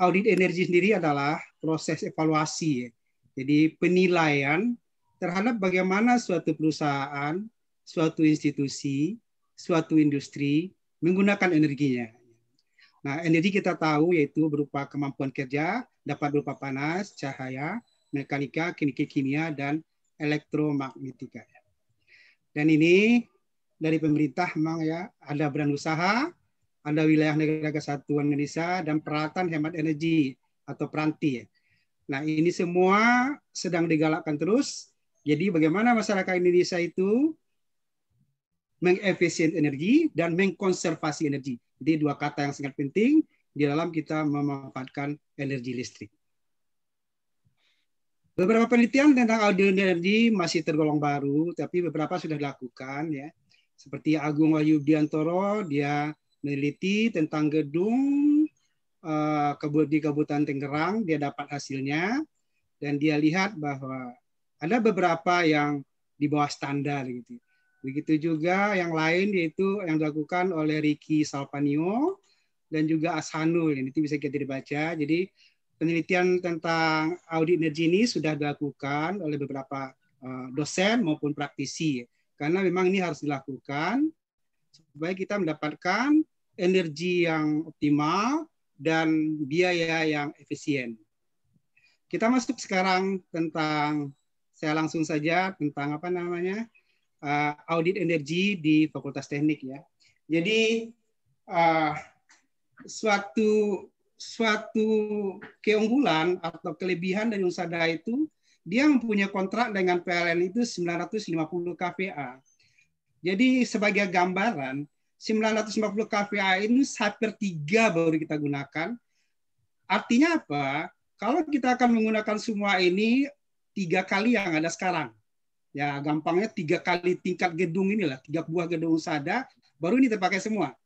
Audit energi sendiri adalah proses evaluasi, ya. Jadi penilaian terhadap bagaimana suatu perusahaan, suatu institusi, suatu industri menggunakan energinya. Nah, energi kita tahu yaitu berupa kemampuan kerja, dapat berupa panas, cahaya, mekanika, kimia, dan elektromagnetika. Dan ini dari pemerintah memang ya ada badan usaha, ada wilayah negara kesatuan Indonesia, dan peralatan hemat energi atau peranti. Nah, ini semua sedang digalakkan terus. Jadi bagaimana masyarakat Indonesia itu mengefisien energi dan mengkonservasi energi. Jadi dua kata yang sangat penting di dalam kita memanfaatkan energi listrik. Beberapa penelitian tentang audit energi masih tergolong baru, tapi beberapa sudah dilakukan, ya. Seperti Agung Wahyudiantoro, dia meneliti tentang gedung di Kabupaten Tangerang, dia dapat hasilnya, dan dia lihat bahwa ada beberapa yang di bawah standar, gitu. Begitu juga yang lain, yaitu yang dilakukan oleh Ricky Salpanio dan juga Ashanul, ini bisa kita dibaca. Jadi penelitian tentang audit energi ini sudah dilakukan oleh beberapa dosen maupun praktisi, karena memang ini harus dilakukan supaya kita mendapatkan energi yang optimal dan biaya yang efisien. Kita masuk sekarang tentang, saya langsung saja tentang apa namanya audit energi di Fakultas Teknik, ya. Jadi suatu keunggulan atau kelebihan dari Unsada itu, dia mempunyai kontrak dengan PLN itu 950 kVA. Jadi sebagai gambaran, 950 kVA ini 1/3 baru kita gunakan. Artinya apa? Kalau kita akan menggunakan semua ini 3 kali yang ada sekarang. Ya, gampangnya 3 kali tingkat gedung inilah, 3 buah gedung Unsada, baru ini terpakai semua.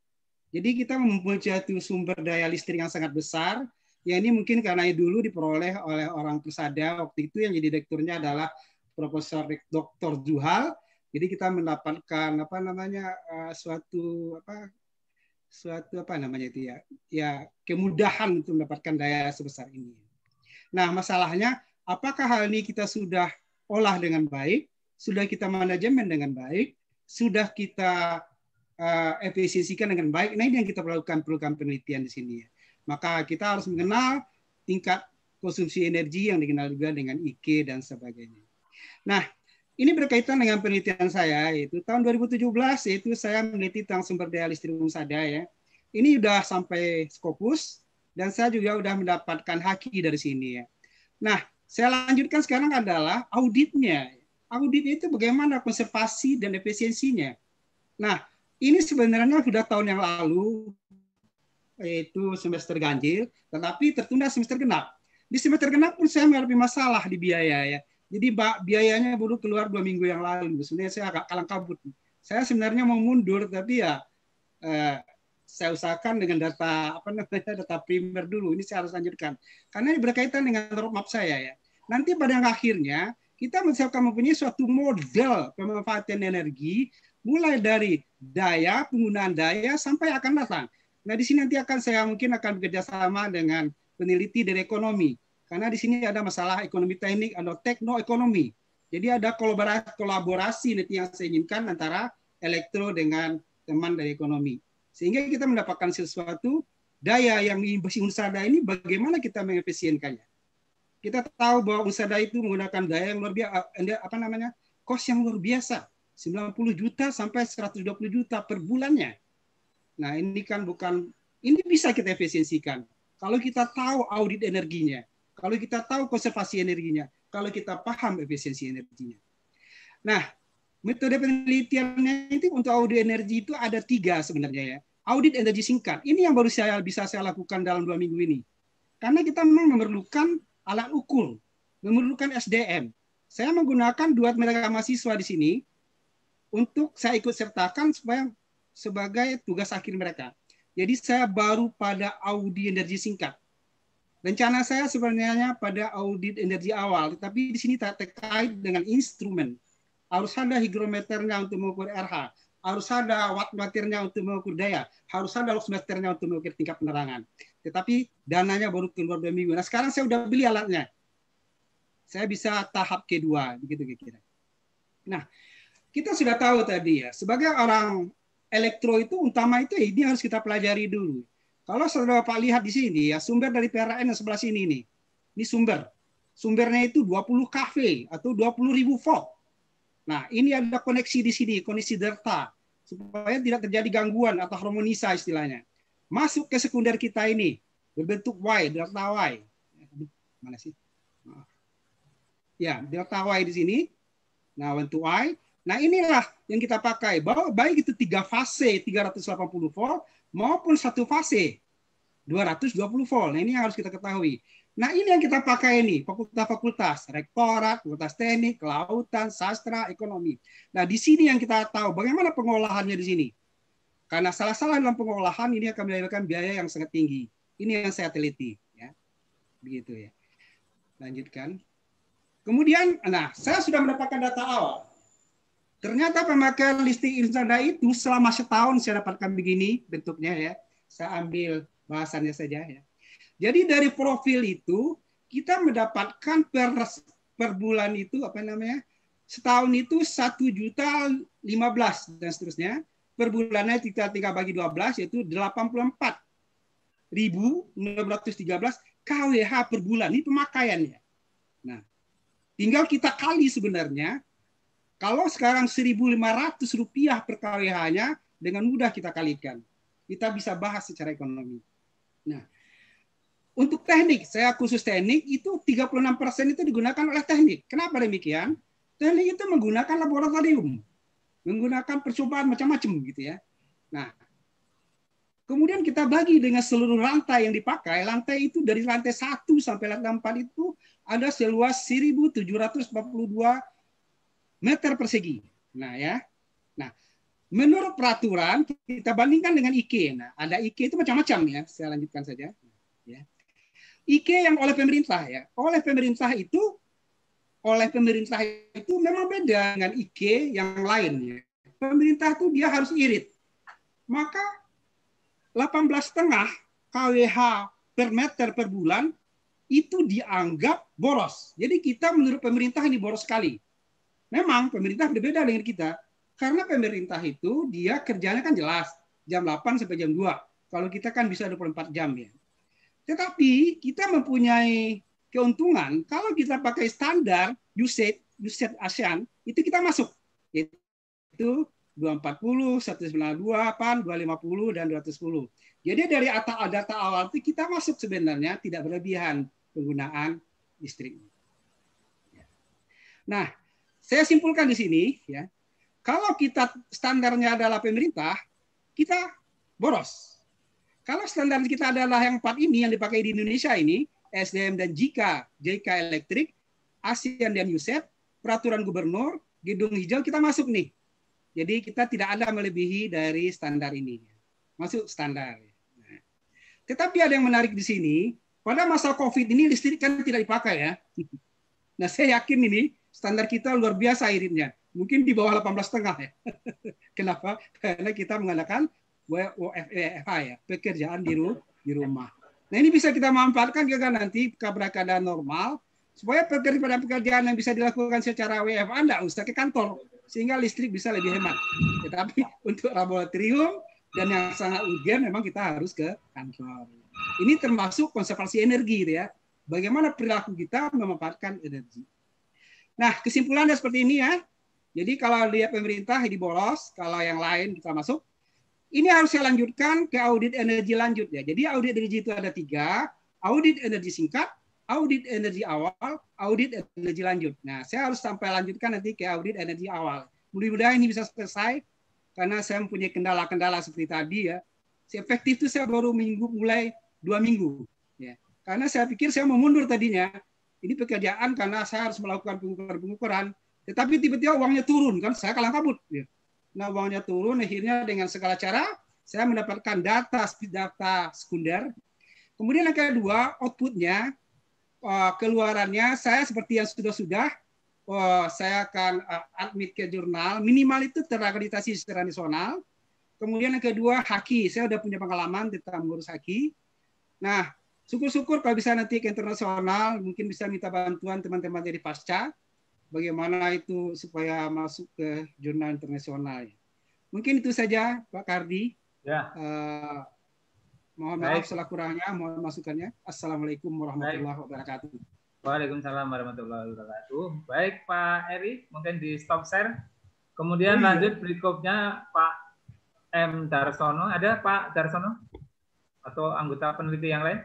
Jadi kita mempunyai sumber daya listrik yang sangat besar. Ya, ini mungkin karena dulu diperoleh oleh orang Persada waktu itu, yang jadi direkturnya adalah Profesor Dr. Juhal. Jadi kita mendapatkan suatu kemudahan untuk mendapatkan daya sebesar ini. Nah, masalahnya apakah hal ini kita sudah olah dengan baik, sudah kita manajemen dengan baik, sudah kita efisiensikan dengan baik. Nah, ini yang kita perlukan penelitian di sini. Maka kita harus mengenal tingkat konsumsi energi yang dikenal juga dengan IK dan sebagainya. Nah, ini berkaitan dengan penelitian saya, yaitu tahun 2017, yaitu saya meneliti tentang sumber daya listrik Unsada, ya. Ini sudah sampai Scopus, dan saya juga sudah mendapatkan haki dari sini, ya. Nah, saya lanjutkan sekarang adalah auditnya. Audit itu bagaimana konservasi dan efisiensinya. Nah, ini sebenarnya sudah tahun yang lalu, yaitu semester ganjil, tetapi tertunda semester genap. Di semester genap pun saya mengalami masalah di biaya, ya. Jadi biayanya baru keluar 2 minggu yang lalu. Sebenarnya saya agak kalang kabut. Saya sebenarnya mau mundur, tapi ya saya usahakan dengan data data primer dulu. Ini saya harus lanjutkan karena ini berkaitan dengan roadmap saya, ya. Nanti pada akhirnya kita mempunyai suatu model pemanfaatan energi, mulai dari penggunaan daya sampai akan datang. Nah, di sini nanti saya mungkin akan bekerja sama dengan peneliti dari ekonomi, karena di sini ada masalah ekonomi teknik atau teknoekonomi. Jadi ada kolaborasi nanti yang saya inginkan antara elektro dengan teman dari ekonomi, sehingga kita mendapatkan sesuatu daya yang di Unsada ini bagaimana kita mengefisienkannya. Kita tahu bahwa Unsada itu menggunakan daya yang luar biasa, cost yang luar biasa. 90 juta sampai 120 juta per bulannya. Nah, ini kan ini bisa kita efisiensikan. Kalau kita tahu audit energinya, kalau kita tahu konservasi energinya, kalau kita paham efisiensi energinya. Nah, metode penelitiannya itu untuk audit energi itu ada 3 sebenarnya, ya. Audit energi singkat, ini yang baru bisa saya lakukan dalam 2 minggu ini. Karena kita memang memerlukan alat ukur, memerlukan SDM. Saya menggunakan 2 tenaga mahasiswa di sini, untuk saya ikut sertakan sebagai tugas akhir mereka. Jadi saya baru pada audit energi singkat. Rencana saya sebenarnya pada audit energi awal, tetapi di sini tak terkait dengan instrumen. Harus ada higrometernya untuk mengukur RH, harus ada wattmeternya untuk mengukur daya, harus ada voltmeternya untuk mengukur tingkat penerangan. Tetapi dananya baru keluar 2 minggu. Nah sekarang saya udah beli alatnya. Saya bisa tahap kedua, begitu kira-kira. Nah, kita sudah tahu tadi ya, sebagai orang elektro itu utama itu ini harus kita pelajari dulu. Kalau saudara Bapak lihat di sini ya, sumber dari PLN yang sebelah sini nih. Ini sumber. Sumbernya itu 20 kV atau 20.000 volt. Nah, ini ada koneksi di sini, koneksi delta, supaya tidak terjadi gangguan atau harmonisa istilahnya. Masuk ke sekunder kita ini, berbentuk Y, delta Y. Mana sih? Ya, delta Y di sini. Nah, bentuk Y. Nah, inilah yang kita pakai. Baik itu 3 fase 380 volt maupun 1 fase 220 volt. Nah, ini yang harus kita ketahui. Nah, ini yang kita pakai ini, fakultas-fakultas, rektorat, fakultas teknik, kelautan, sastra, ekonomi. Nah, di sini yang kita tahu bagaimana pengolahannya di sini. Karena salah-salah dalam pengolahan ini akan menimbulkan biaya yang sangat tinggi. Ini yang saya teliti, ya. Begitu ya. Lanjutkan. Kemudian, nah, saya sudah mendapatkan data awal. Ternyata pemakaian listrik instan itu selama setahun saya dapatkan begini bentuknya ya. Saya ambil bahasannya saja ya. Jadi dari profil itu kita mendapatkan per bulan itu apa namanya? Setahun itu 1.015.000 dan seterusnya. Per bulannya kita bagi 12 yaitu 84.613 kWh per bulan. Ini pemakaiannya. Nah, tinggal kita kali sebenarnya. Kalau sekarang Rp1.500 per kWh-nya, dengan mudah kita kalikan. Kita bisa bahas secara ekonomi. Nah, untuk teknik, saya khusus teknik, itu 36% itu digunakan oleh teknik. Kenapa demikian? Teknik itu menggunakan laboratorium. Menggunakan percobaan macam-macam gitu ya. Nah, kemudian kita bagi dengan seluruh lantai yang dipakai. Lantai itu dari lantai 1 sampai lantai 4 itu ada seluas 1.742 meter persegi. Nah ya, nah menurut peraturan kita bandingkan dengan IK. Nah ada IK itu macam-macam ya. Saya lanjutkan saja. Ya. IK yang oleh pemerintah ya, oleh pemerintah itu memang beda dengan IK yang lainnya. Pemerintah itu dia harus irit. Maka 18,5 kWh per meter per bulan itu dianggap boros. Jadi kita menurut pemerintah ini boros sekali. Memang pemerintah berbeda dengan kita. Karena pemerintah itu dia kerjanya kan jelas. Jam 8 sampai jam 2. Kalau kita kan bisa 24 jam ya. Tetapi kita mempunyai keuntungan kalau kita pakai standar usage ASEAN, itu kita masuk. Yaitu 240, 198, 250, dan 210. Jadi dari data awal itu kita masuk sebenarnya tidak berlebihan penggunaan listrik. Nah, saya simpulkan di sini, ya, kalau kita standarnya adalah pemerintah, kita boros. Kalau standar kita adalah yang 4 ini yang dipakai di Indonesia ini, SDM dan JK Elektrik, ASEAN dan USEP, peraturan gubernur, gedung hijau, kita masuk nih. Jadi kita tidak ada melebihi dari standar ini. Masuk standar. Nah, tetapi ada yang menarik di sini, pada masa COVID ini listrik kan tidak dipakai ya. Nah, saya yakin ini standar kita luar biasa iritnya. Mungkin di bawah 18,5 ya. Kenapa? Karena kita menggunakan WFH ya, pekerjaan di rumah. Nah, ini bisa kita manfaatkan juga nanti pada keadaan normal supaya pekerjaan yang bisa dilakukan secara WFH enggak usah ke kantor sehingga listrik bisa lebih hemat. Tetapi untuk laboratorium dan yang sangat urgen memang kita harus ke kantor. Ini termasuk konservasi energi gitu ya. Bagaimana perilaku kita memanfaatkan energi. Nah, kesimpulannya seperti ini ya. Jadi kalau lihat pemerintah ini boros, kalau yang lain kita masuk. Ini harus saya lanjutkan ke audit energi lanjut ya. Jadi audit energi itu ada 3, audit energi singkat, audit energi awal, audit energi lanjut. Nah, saya harus sampai lanjutkan nanti ke audit energi awal. Mudah-mudahan ini bisa selesai karena saya mempunyai kendala-kendala seperti tadi ya. Efektif itu saya baru mulai 2 minggu ya. Karena saya pikir saya mau mundur tadinya. Ini pekerjaan karena saya harus melakukan pengukuran, tetapi tiba-tiba uangnya turun kan, saya kalang kabut. Nah, uangnya turun, akhirnya dengan segala cara saya mendapatkan data sekunder. Kemudian yang kedua, outputnya, keluarannya saya seperti yang sudah saya akan admit ke jurnal, minimal itu terakreditasi secara nasional. Kemudian yang kedua, haki. Saya udah punya pengalaman tentang mengurus haki. Nah, syukur-syukur kalau bisa nanti ke internasional, mungkin bisa minta bantuan teman-teman dari Pasca, bagaimana itu supaya masuk ke jurnal internasional. Mungkin itu saja, Pak Kardi. Ya. Mohon maaf salah kurangnya, mohon masukannya. Assalamualaikum warahmatullahi wabarakatuh. Waalaikumsalam warahmatullahi wabarakatuh. Baik, Pak Eri, mungkin di stop share. Kemudian lanjut berikutnya Pak M. Darsono. Ada Pak Darsono? Atau anggota peneliti yang lain?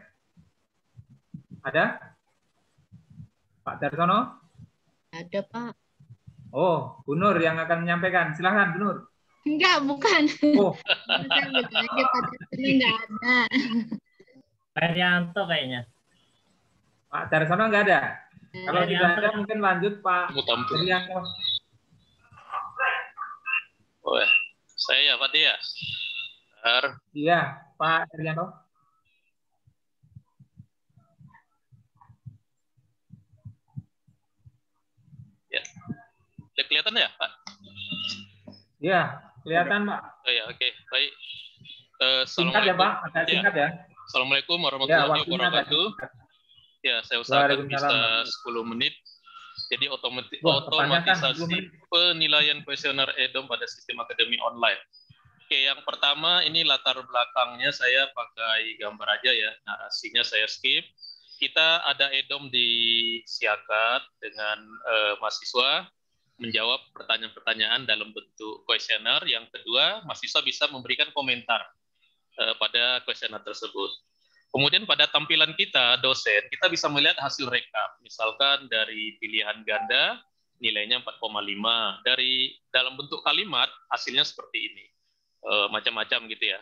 Ada? Pak Darsono? Ada, Pak. Oh, Bu Nur yang akan menyampaikan. Silahkan, Bu Nur. Enggak, bukan. Oh. Saya betul aja, Pak Darsono enggak ada. Pak Rianto kayaknya. Pak Darsono enggak ada? Kalau tidak ada, mungkin lanjut Pak Rianto. Oh, saya ya Pak Dia. Iya, Pak Rianto. Ya. Udah kelihatan ya, Pak? Iya, kelihatan, Pak. Oh ya, oke. Baik. Singkat ya, Pak. Agak singkat ya. Assalamualaikum warahmatullahi wabarakatuh. Ya, saya usahakan bisa 10 menit. Jadi otomatisasi penilaian kuesioner EDOM pada sistem akademi online. Oke, yang pertama ini latar belakangnya saya pakai gambar aja ya. Narasinya saya skip. Kita ada EDOM di Siakat dengan mahasiswa menjawab pertanyaan-pertanyaan dalam bentuk kuesioner. Yang kedua, mahasiswa bisa memberikan komentar pada kuesioner tersebut. Kemudian pada tampilan kita, dosen, kita bisa melihat hasil rekap. Misalkan dari pilihan ganda, nilainya 4,5. Dari dalam bentuk kalimat, hasilnya seperti ini. Macam-macam gitu ya,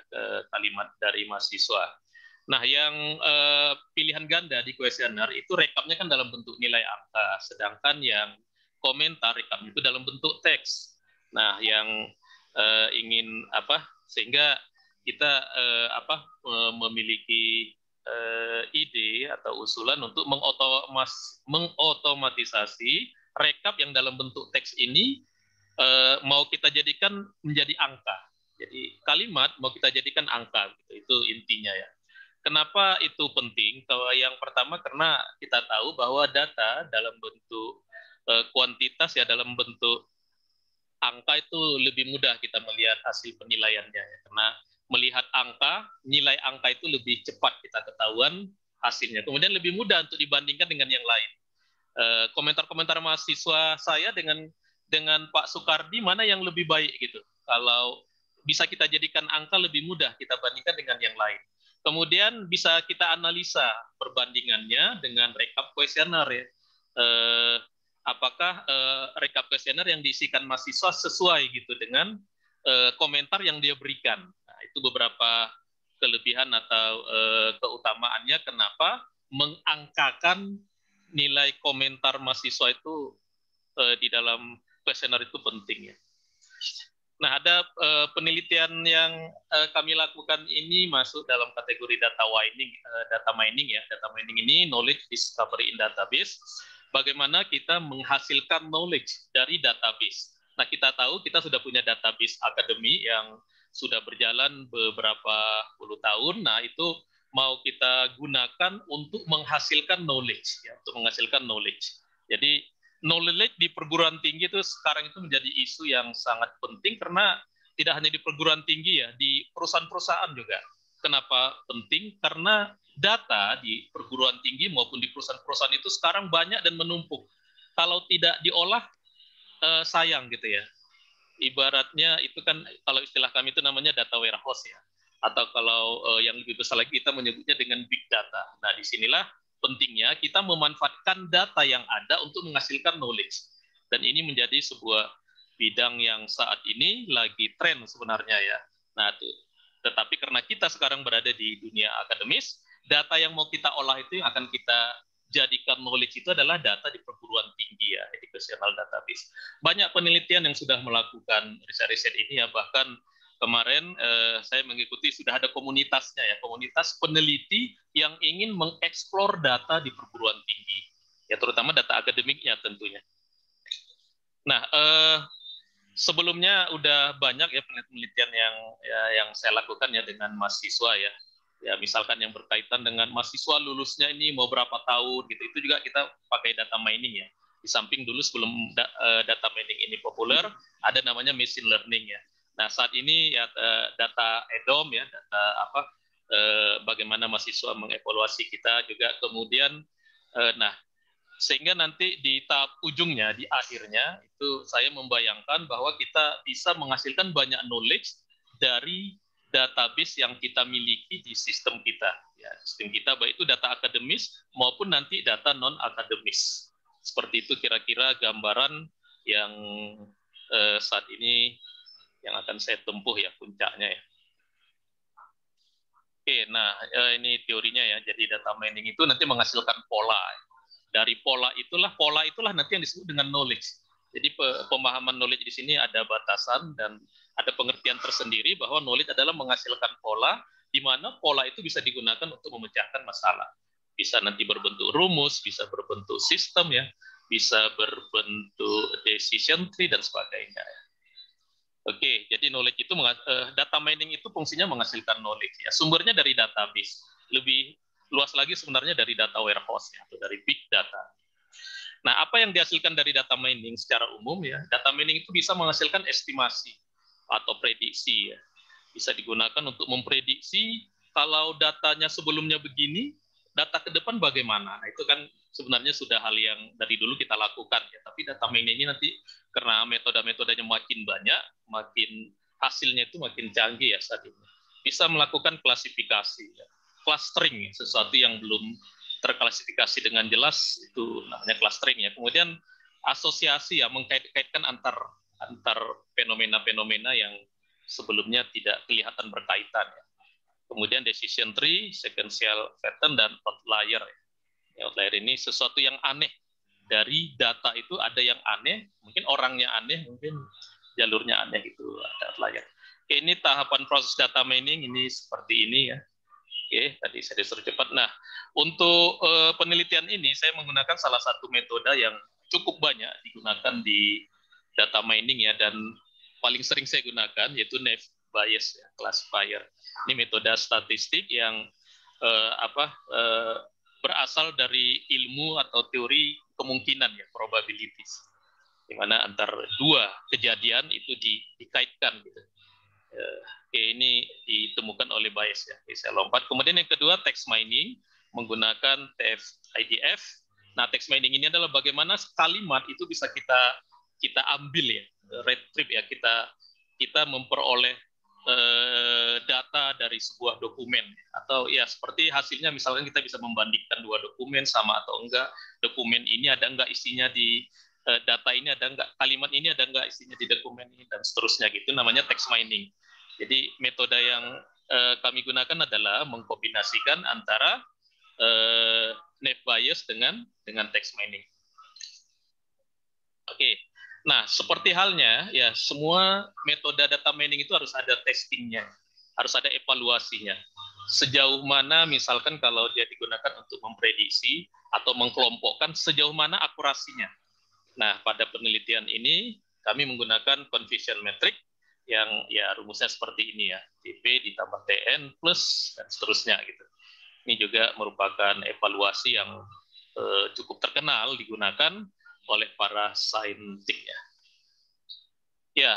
kalimat dari mahasiswa. Nah, yang pilihan ganda di kuesioner itu rekapnya kan dalam bentuk nilai angka. Sedangkan yang komentar rekapnya itu dalam bentuk teks. Nah, yang ingin sehingga kita memiliki ide atau usulan untuk mengotomatisasi rekap yang dalam bentuk teks ini mau kita jadikan menjadi angka. Jadi kalimat mau kita jadikan angka, gitu. Itu intinya ya. Kenapa itu penting? Yang pertama karena kita tahu bahwa data dalam bentuk kuantitas ya, dalam bentuk angka itu lebih mudah kita melihat hasil penilaiannya ya. Karena melihat angka, nilai angka itu lebih cepat kita ketahuan hasilnya. Kemudian lebih mudah untuk dibandingkan dengan yang lain. Komentar-komentar mahasiswa saya dengan Pak Soekardi mana yang lebih baik gitu. Kalau bisa kita jadikan angka lebih mudah kita bandingkan dengan yang lain. Kemudian bisa kita analisa perbandingannya dengan rekap kuesioner ya. Apakah rekap kuesioner yang diisikan mahasiswa sesuai gitu dengan komentar yang dia berikan. Nah, itu beberapa kelebihan atau keutamaannya kenapa mengangkakan nilai komentar mahasiswa itu di dalam kuesioner itu penting ya. Nah, ada penelitian yang kami lakukan ini masuk dalam kategori data mining ya. Data mining ini knowledge discovery in database. Bagaimana kita menghasilkan knowledge dari database. Nah, kita tahu kita sudah punya database akademi yang sudah berjalan beberapa puluh tahun. Nah, itu mau kita gunakan untuk menghasilkan knowledge ya, untuk menghasilkan knowledge. Jadi knowledge di perguruan tinggi itu sekarang itu menjadi isu yang sangat penting karena tidak hanya di perguruan tinggi ya, di perusahaan-perusahaan juga. Kenapa penting? Karena data di perguruan tinggi maupun di perusahaan-perusahaan itu sekarang banyak dan menumpuk. Kalau tidak diolah sayang gitu ya. Ibaratnya itu kan kalau istilah kami itu namanya data warehouse ya. Atau kalau yang lebih besar lagi kita menyebutnya dengan big data. Nah, disinilah pentingnya kita memanfaatkan data yang ada untuk menghasilkan knowledge. Dan ini menjadi sebuah bidang yang saat ini lagi tren sebenarnya ya. Nah, tetapi karena kita sekarang berada di dunia akademis, data yang mau kita olah itu yang akan kita jadikan knowledge itu adalah data di perguruan tinggi ya, educational database. Banyak penelitian yang sudah melakukan riset-riset ini ya, bahkan kemarin saya mengikuti sudah ada komunitasnya ya, komunitas peneliti yang ingin mengeksplor data di perguruan tinggi, ya terutama data akademiknya tentunya. Nah, sebelumnya udah banyak ya penelitian yang saya lakukan ya dengan mahasiswa ya. Ya misalkan yang berkaitan dengan mahasiswa lulusnya ini mau berapa tahun gitu. Itu juga kita pakai data mining ya. Di samping dulu sebelum data mining ini populer, ada namanya machine learning ya. Nah, saat ini ya data EDOM ya, data apa bagaimana mahasiswa mengevaluasi kita juga kemudian nah sehingga nanti di tahap ujungnya, di akhirnya, itu saya membayangkan bahwa kita bisa menghasilkan banyak knowledge dari database yang kita miliki di sistem kita. Ya, sistem kita baik itu data akademis maupun nanti data non-akademis. Seperti itu kira-kira gambaran yang saat ini yang akan saya tempuh ya, puncaknya ya. Oke, nah ini teorinya ya. Jadi data mining itu nanti menghasilkan pola. Dari pola itulah nanti yang disebut dengan knowledge. Jadi pemahaman knowledge di sini ada batasan dan ada pengertian tersendiri bahwa knowledge adalah menghasilkan pola, di mana pola itu bisa digunakan untuk memecahkan masalah. Bisa nanti berbentuk rumus, bisa berbentuk sistem ya, bisa berbentuk decision tree dan sebagainya. Oke, jadi knowledge itu data mining itu fungsinya menghasilkan knowledge ya. Sumbernya dari database. Lebih luas lagi sebenarnya dari data warehouse ya, atau dari big data. Nah, apa yang dihasilkan dari data mining secara umum ya? Data mining itu bisa menghasilkan estimasi atau prediksi ya. Bisa digunakan untuk memprediksi kalau datanya sebelumnya begini, data ke depan bagaimana. Nah, itu kan sebenarnya sudah hal yang dari dulu kita lakukan ya. Tapi data mining ini nanti karena metode-metodenya makin banyak, makin hasilnya itu makin canggih ya saat ini. Bisa melakukan klasifikasi ya. Clustering, sesuatu yang belum terklasifikasi dengan jelas itu namanya clustering ya. Kemudian asosiasi ya, mengkait-kaitkan antar fenomena-fenomena yang sebelumnya tidak kelihatan berkaitan ya. Kemudian decision tree, sequential pattern dan outlier ya. Outlier ini sesuatu yang aneh dari data itu, ada yang aneh, mungkin orangnya aneh, mungkin jalurnya aneh itu, ada outlier. Oke, ini tahapan proses data mining ini seperti ini ya. Oke, tadi saya disuruh cepat. Nah, untuk penelitian ini saya menggunakan salah satu metode yang cukup banyak digunakan di data mining ya, dan paling sering saya gunakan yaitu Naive Bayes ya, classifier. Ini metode statistik yang berasal dari ilmu atau teori kemungkinan ya, probabilities, di mana antara dua kejadian itu dikaitkan gitu. Oke, ini ditemukan oleh Bayes ya. Oke, saya lompat. Kemudian yang kedua, text mining menggunakan TF-IDF. Nah, text mining ini adalah bagaimana kalimat itu bisa kita ambil ya, retrieve ya, kita memperoleh data dari sebuah dokumen, atau ya seperti hasilnya misalkan kita bisa membandingkan dua dokumen sama atau enggak, dokumen ini ada enggak isinya di data ini, ada enggak kalimat ini, ada enggak isinya di dokumen ini, dan seterusnya gitu, namanya text mining. Jadi metode yang kami gunakan adalah mengkombinasikan antara Naive Bayes dengan text mining. Oke. Nah, seperti halnya ya, semua metode data mining itu harus ada testingnya, harus ada evaluasinya. Sejauh mana misalkan kalau dia digunakan untuk memprediksi atau mengkelompokkan, sejauh mana akurasinya. Nah, pada penelitian ini kami menggunakan confusion metric yang ya rumusnya seperti ini ya, TP ditambah TN plus dan seterusnya gitu. Ini juga merupakan evaluasi yang cukup terkenal digunakan oleh para saintik ya. Ya,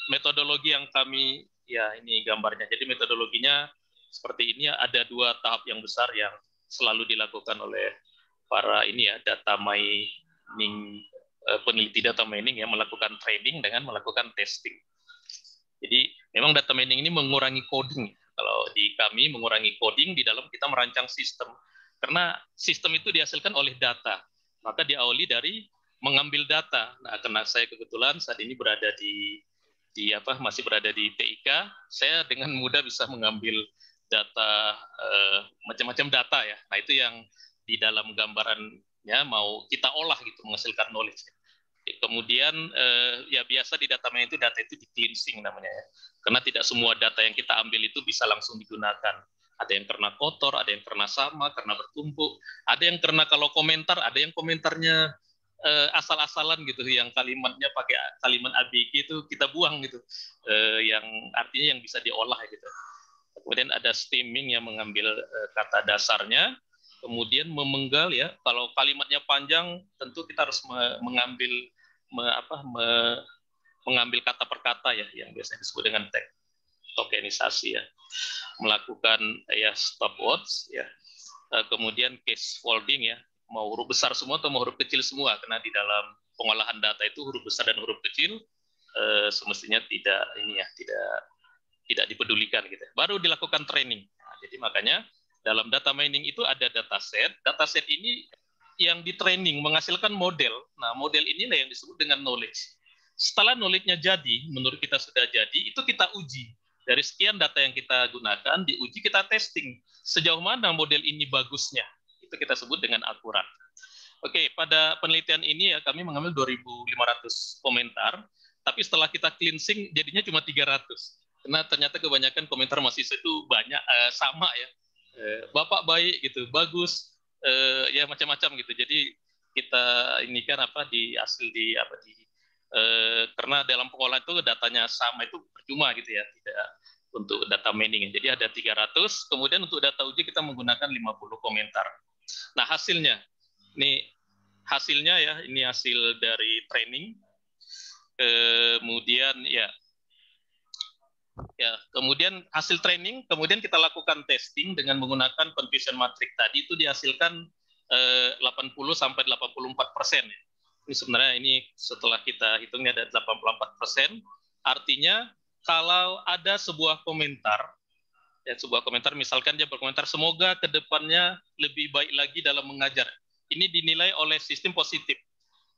metodologi yang kami, ya ini gambarnya. Jadi metodologinya seperti ini ya, ada dua tahap yang besar yang selalu dilakukan oleh para ini ya, data mining, peneliti data mining yang melakukan training dengan melakukan testing. Jadi memang data mining ini mengurangi coding. Kalau di kami mengurangi coding di dalam kita merancang sistem. Karena sistem itu dihasilkan oleh data. Maka diawali dari mengambil data. Nah, karena saya kebetulan saat ini berada masih berada di TIK, saya dengan mudah bisa mengambil data, macam-macam data ya. Nah, itu yang di dalam gambarannya mau kita olah gitu, menghasilkan knowledge. Kemudian ya biasa di data mining itu data itu di cleansing namanya ya. Karena tidak semua data yang kita ambil itu bisa langsung digunakan. Ada yang karena kotor, ada yang karena sama, karena bertumpuk, ada yang karena kalau komentar, ada yang komentarnya asal-asalan gitu, yang kalimatnya pakai kalimat ABG itu kita buang gitu, yang artinya yang bisa diolah gitu. Kemudian ada stemming yang mengambil kata dasarnya, kemudian memenggal ya. Kalau kalimatnya panjang, tentu kita harus mengambil mengambil kata per kata ya, yang biasanya disebut dengan tag tokenisasi ya. Melakukan ya stop words ya. Kemudian case folding ya, mau huruf besar semua atau mau huruf kecil semua, karena di dalam pengolahan data itu huruf besar dan huruf kecil semestinya tidak dipedulikan gitu. Baru dilakukan training. Nah, jadi makanya dalam data mining itu ada dataset. Dataset ini yang di training menghasilkan model. Nah, model inilah yang disebut dengan knowledge. Setelah knowledge-nya jadi, menurut kita sudah jadi, itu kita uji. Dari sekian data yang kita gunakan, diuji, kita testing. Sejauh mana model ini bagusnya. Itu kita sebut dengan akurat. Oke, pada penelitian ini ya kami mengambil 2.500 komentar, tapi setelah kita cleansing jadinya cuma 300. Karena ternyata kebanyakan komentar mahasiswa itu banyak sama ya. Bapak baik gitu, bagus, ya macam-macam gitu. Jadi kita ini kan karena dalam pengolahan itu datanya sama itu percuma gitu ya, tidak untuk data mining. Jadi ada 300, kemudian untuk data uji kita menggunakan 50 komentar. Nah, hasilnya ya, ini hasil dari training. Kemudian hasil training, kemudian kita lakukan testing dengan menggunakan confusion matrix tadi, itu dihasilkan 80-84%. Ya. Ini sebenarnya setelah kita hitungnya ada 84%, artinya kalau ada sebuah komentar, misalkan dia berkomentar, semoga kedepannya lebih baik lagi dalam mengajar. Ini dinilai oleh sistem positif.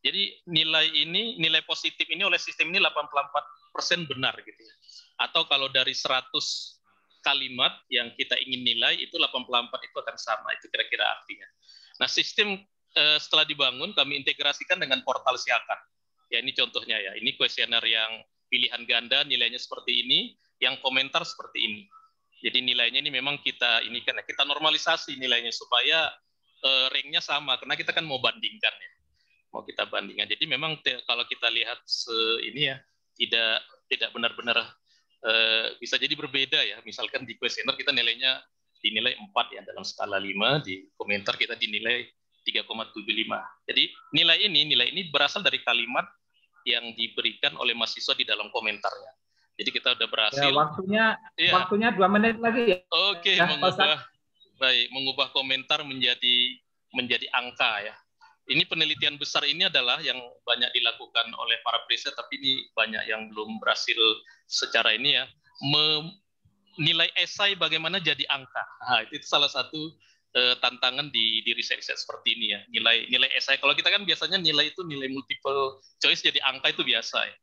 Jadi nilai positif ini oleh sistem ini 84% benar gitu ya. Atau kalau dari 100 kalimat yang kita ingin nilai, itu 84 itu akan sama, itu kira-kira artinya. Nah, sistem setelah dibangun, kami integrasikan dengan portal Siakan. Ya, ini contohnya ya. Ini kuesioner yang pilihan ganda, nilainya seperti ini, yang komentar seperti ini. Jadi nilainya ini memang kita normalisasi nilainya supaya ranknya sama, karena kita kan mau bandingkan ya. Mau kita bandingkan. Jadi memang kalau kita lihat ini ya, tidak benar-benar bisa jadi berbeda ya. Misalkan di kuesioner kita dinilai 4 ya dalam skala 5, di komentar kita dinilai 3,75. Jadi nilai ini berasal dari kalimat yang diberikan oleh mahasiswa di dalam komentarnya. Jadi kita udah berhasil. Ya, waktunya 2 menit lagi ya. Oke, mengubah komentar menjadi angka ya. Ini penelitian besar ini adalah yang banyak dilakukan oleh para periset, tapi ini banyak yang belum berhasil secara ini ya. Nilai esai bagaimana jadi angka. Nah, itu salah satu tantangan di riset-riset seperti ini ya. Nilai esai. Kalau kita kan biasanya nilai multiple choice jadi angka itu biasa ya.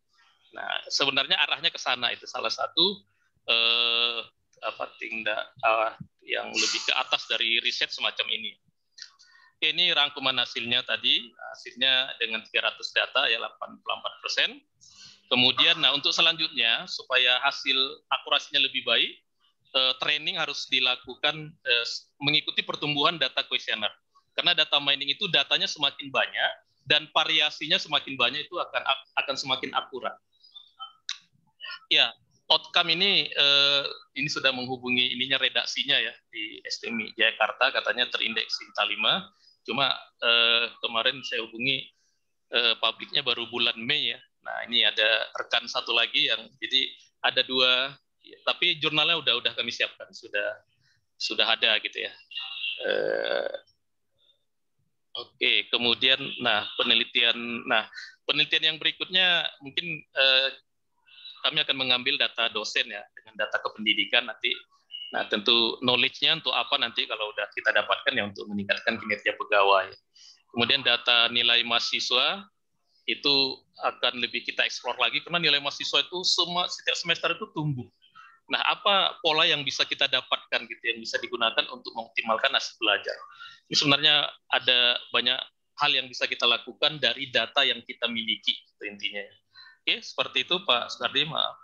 Nah, sebenarnya arahnya ke sana, itu salah satu yang lebih ke atas dari riset semacam ini. Ini rangkuman hasilnya tadi, hasilnya dengan 300 data ya 84%. Kemudian untuk selanjutnya supaya hasil akurasinya lebih baik, training harus dilakukan mengikuti pertumbuhan data kuesioner. Karena data mining itu datanya semakin banyak dan variasinya semakin banyak, itu akan semakin akurat. Ya, outcome ini sudah menghubungi redaksinya ya di STMI Jakarta, katanya terindeks Sinta 5. Cuma kemarin saya hubungi publiknya baru bulan Mei ya. Nah, ini ada rekan satu lagi yang jadi ada 2, tapi jurnalnya udah kami siapkan, sudah ada gitu ya. Oke, kemudian penelitian yang berikutnya mungkin kami akan mengambil data dosen ya dengan data kependidikan nanti. Nah, tentu knowledge-nya untuk apa nanti kalau udah kita dapatkan ya, untuk meningkatkan kinerja pegawai. Kemudian data nilai mahasiswa itu akan lebih kita eksplor lagi, karena nilai mahasiswa itu setiap semester itu tumbuh. Nah, apa pola yang bisa kita dapatkan gitu, yang bisa digunakan untuk mengoptimalkan hasil belajar. Ini sebenarnya ada banyak hal yang bisa kita lakukan dari data yang kita miliki, itu intinya. Oke, seperti itu Pak Sukardi, maaf.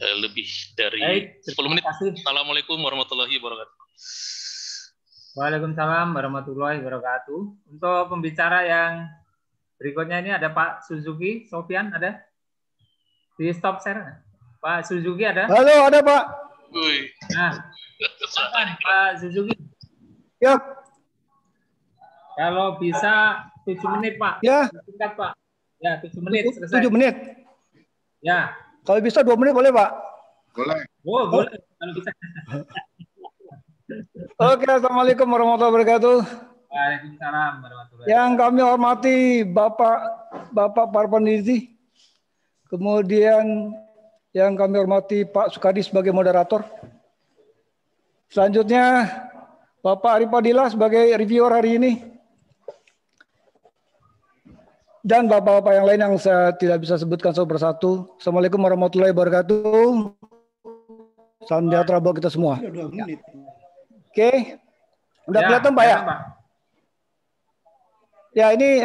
Lebih dari 10 menit. Assalamualaikum warahmatullahi wabarakatuh. Waalaikumsalam warahmatullahi wabarakatuh. Untuk pembicara yang Berikutnya ini ada Pak Suzuki, Sofian ada? Di stop share. Pak Suzuki ada? Halo, ada Pak. Wih. Nah, Pak Suzuki. Ya. Kalau bisa 7 menit Pak. Ya. Singkat Pak. Ya 7 menit selesai. 7 menit. Ya. Kalau bisa 2 menit boleh Pak? Boleh. Oh, boleh. Kalau bisa. Oke, Assalamualaikum warahmatullahi wabarakatuh. Waalaikumsalam warahmatullahi wabarakatuh. Yang kami hormati Bapak para peneliti, kemudian yang kami hormati Pak Sukadi sebagai moderator. Selanjutnya Bapak Arif Fadilah sebagai reviewer hari ini. Dan bapak-bapak yang lain yang saya tidak bisa sebutkan satu persatu. Assalamualaikum warahmatullahi wabarakatuh. Salam sejahtera buat kita semua. Sudah 2 menit. Oke, udah kelihatan Pak ya? Pak. Ya ini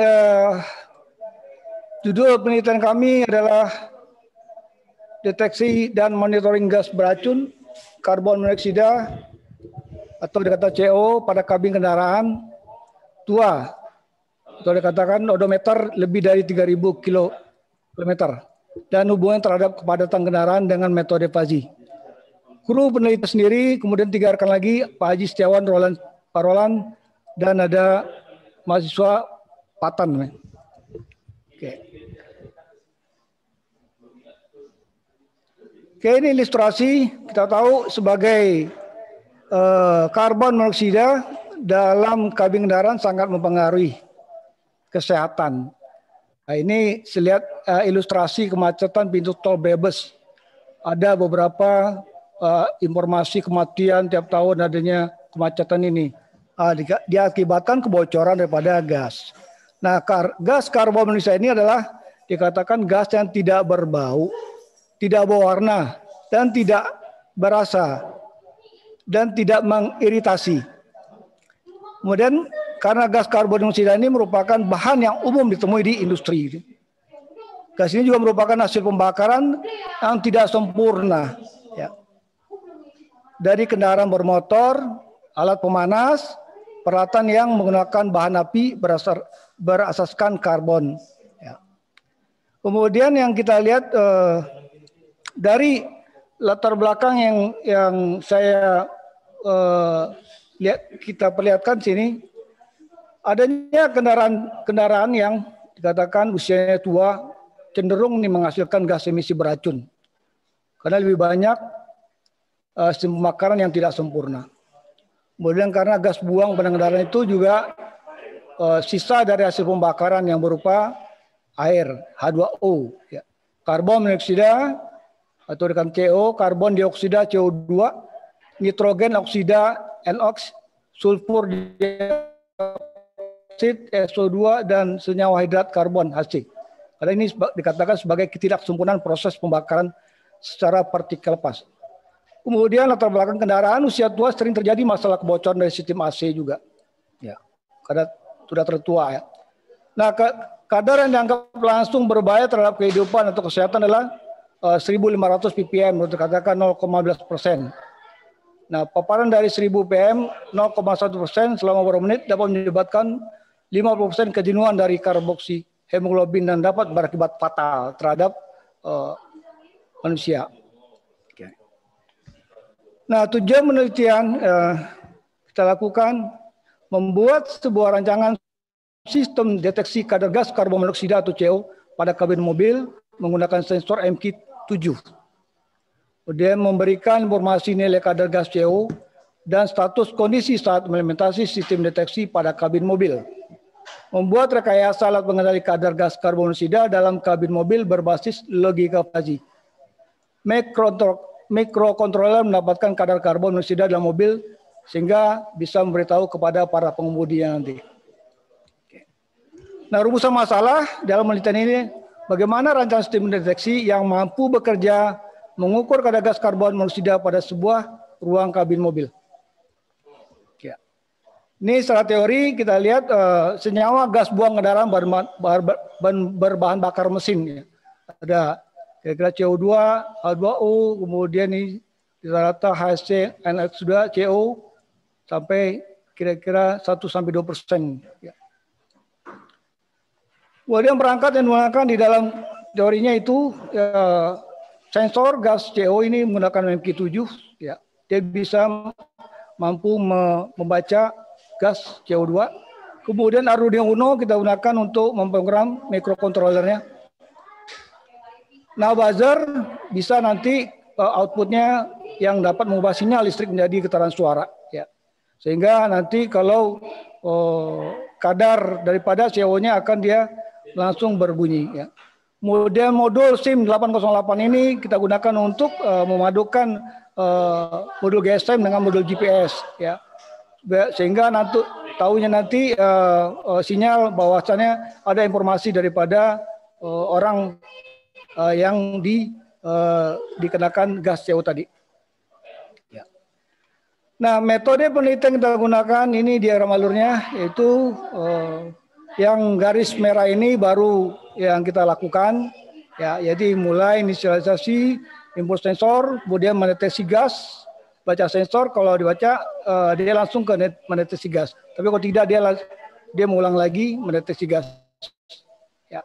judul penelitian kami adalah deteksi dan monitoring gas beracun karbon monoksida atau dikata CO pada kabin kendaraan tua atau dikatakan odometer lebih dari 3.000 km dan hubungan terhadap kepadatan kendaraan dengan metode Fazi. Kru peneliti sendiri, kemudian 3 rekan lagi, Pak Haji Setiawan, Pak Roland, dan ada mahasiswa Patan. Oke. Oke, ini ilustrasi, kita tahu sebagai karbon monoksida dalam kabin kendaraan sangat mempengaruhi kesehatan. Nah, ini saya lihat ilustrasi kemacetan pintu tol Brebes. Ada beberapa informasi kematian tiap tahun adanya kemacetan ini diakibatkan kebocoran daripada gas. Nah, gas karbon monoksida ini adalah dikatakan gas yang tidak berbau, tidak berwarna, dan tidak berasa, dan tidak mengiritasi. Kemudian karena gas karbon monoksida ini merupakan bahan yang umum ditemui di industri. Gas ini juga merupakan hasil pembakaran yang tidak sempurna. Ya. Dari kendaraan bermotor, alat pemanas, peralatan yang menggunakan bahan api berasaskan karbon. Ya. Kemudian yang kita lihat dari latar belakang yang saya kita perlihatkan sini, adanya kendaraan yang dikatakan usianya tua cenderung menghasilkan gas emisi beracun karena lebih banyak sistem pembakaran yang tidak sempurna. Kemudian karena gas buang pada kendaraan itu juga sisa dari hasil pembakaran yang berupa air H2O, ya. Karbon monoksida atau dengan CO, karbon dioksida CO2, nitrogen oksida NOx, sulfur dioksida SO2 dan senyawa hidrat karbon HC. Karena ini dikatakan sebagai ketidaksempurnaan proses pembakaran secara partikel lepas. Kemudian latar belakang kendaraan usia tua sering terjadi masalah kebocoran dari sistem AC juga. Ya, karena sudah tertua ya. Nah, kadar yang dianggap langsung berbahaya terhadap kehidupan atau kesehatan adalah 1.500 ppm, menurut katakan 0,11%. Nah, paparan dari 1.000 ppm 0,1% selama beberapa menit dapat menyebabkan 50% kejenuhan dari karboksi hemoglobin dan dapat berakibat fatal terhadap manusia. Nah, tujuan penelitian kita lakukan membuat sebuah rancangan sistem deteksi kadar gas karbon monoksida atau CO pada kabin mobil menggunakan sensor MQ-7. Kemudian memberikan informasi nilai kadar gas CO dan status kondisi saat implementasi sistem deteksi pada kabin mobil. Membuat rekayasa alat pengendali kadar gas karbon monoksida dalam kabin mobil berbasis logika Fazi. Mikrokontroler mendapatkan kadar karbon monoksida dalam mobil sehingga bisa memberitahu kepada para pengemudinya nanti. Nah, rumusan masalah dalam penelitian ini bagaimana rancangan sistem deteksi yang mampu bekerja mengukur kadar gas karbon monoksida pada sebuah ruang kabin mobil. Ini secara teori kita lihat senyawa gas buang kendaraan berbahan bakar mesin. Ya. Ada kira-kira CO2, H2O, kemudian ini rata-rata HFC, NX2, CO sampai kira-kira 1-2%. Ya. Kemudian perangkat yang digunakan di dalam teorinya itu sensor gas CO ini menggunakan MQ7 ya. Dia bisa mampu membaca gas CO2. Kemudian Arduino Uno kita gunakan untuk memprogram microcontrollernya. Nah, buzzer bisa nanti outputnya yang dapat mengubah sinyal listrik menjadi getaran suara ya. Sehingga nanti kalau kadar daripada CO-nya akan dia langsung berbunyi ya. Kemudian modul SIM 808 ini kita gunakan untuk memadukan modul GSM dengan modul GPS ya. Sehingga nanti tahunya nanti sinyal bahwasannya ada informasi daripada orang yang dikenakan gas CO tadi. Ya. Nah, metode penelitian kita gunakan ini diagram alurnya yaitu yang garis merah ini baru yang kita lakukan ya, jadi mulai inisialisasi input sensor, kemudian mendeteksi gas, baca sensor, kalau dibaca dia langsung ke mendeteksi gas. Tapi kalau tidak dia mengulang lagi mendeteksi gas. Ya.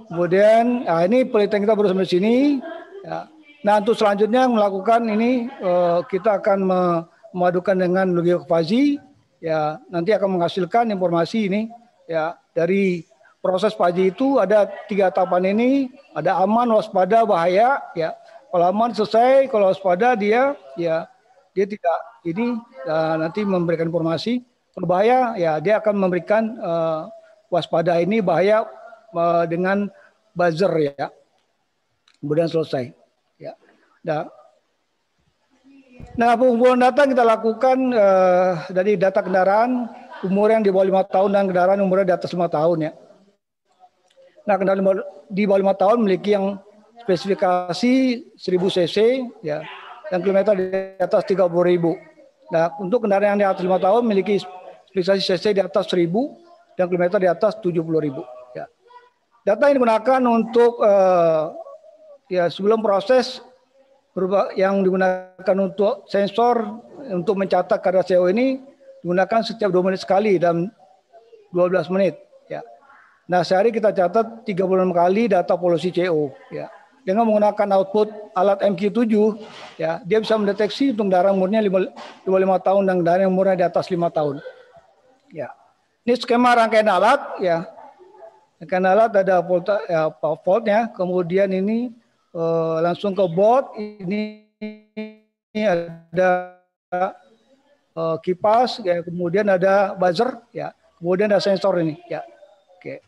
Kemudian ini penelitian kita baru sampai sini. Ya. Nah, untuk selanjutnya melakukan ini kita akan memadukan dengan logika fuzzy. Ya, nanti akan menghasilkan informasi ini. Ya, dari proses fuzzy itu ada 3 tahapan ini, ada aman, waspada, bahaya. Ya, kalau aman selesai, kalau waspada dia tidak ini nanti memberikan informasi. Kalau bahaya ya dia akan memberikan waspada ini bahaya dengan buzzer ya. Kemudian selesai. Ya. Nah, pengumpulan data kita lakukan dari data kendaraan umur yang di bawah 5 tahun dan kendaraan umurnya di atas 5 tahun ya. Nah, kendaraan di bawah 5 tahun memiliki yang spesifikasi 1000 cc ya, dan kilometer di atas 30.000. Nah, untuk kendaraan yang di atas 5 tahun memiliki spesifikasi cc di atas 1000 dan kilometer di atas 70.000 ya. Data yang digunakan untuk ya sebelum proses yang digunakan untuk sensor untuk mencatat kadar CO ini digunakan setiap 2 menit sekali dan 12 menit ya. Nah, sehari kita catat 36 kali data polusi CO ya. Dengan menggunakan output alat MQ7 ya, dia bisa mendeteksi untuk kendaraan umurnya 25 tahun dan kendaraan umurnya di atas 5 tahun. Ya. Ini skema rangkaian alat ya. Rangkaian alat ada voltnya, kemudian ini langsung ke board, ini ada kipas ya, kemudian ada buzzer ya, kemudian ada sensor ini ya. Oke.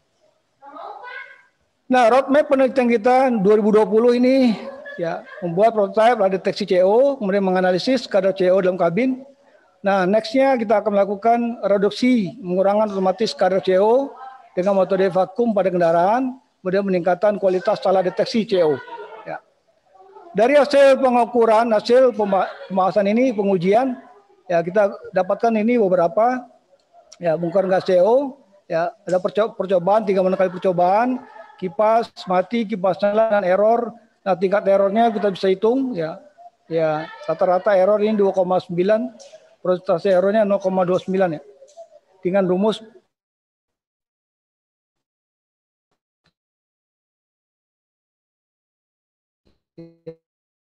Nah, roadmap penelitian kita 2020 ini ya membuat prototipe alat deteksi CO, kemudian menganalisis kadar CO dalam kabin. Nah, nextnya kita akan melakukan reduksi, mengurangi otomatis kadar CO dengan metode vakum pada kendaraan, kemudian meningkatkan kualitas alat deteksi CO. Ya. Dari hasil pengukuran, hasil pembahasan ini, pengujian, ya kita dapatkan ini beberapa ya bongkar gas CO, ya ada percobaan 3 kali percobaan, kipas mati, kipas nyala dan error. Nah, tingkat errornya kita bisa hitung ya. Ya, rata-rata error ini 2,9, persentase errornya 0,29 ya. Dengan rumus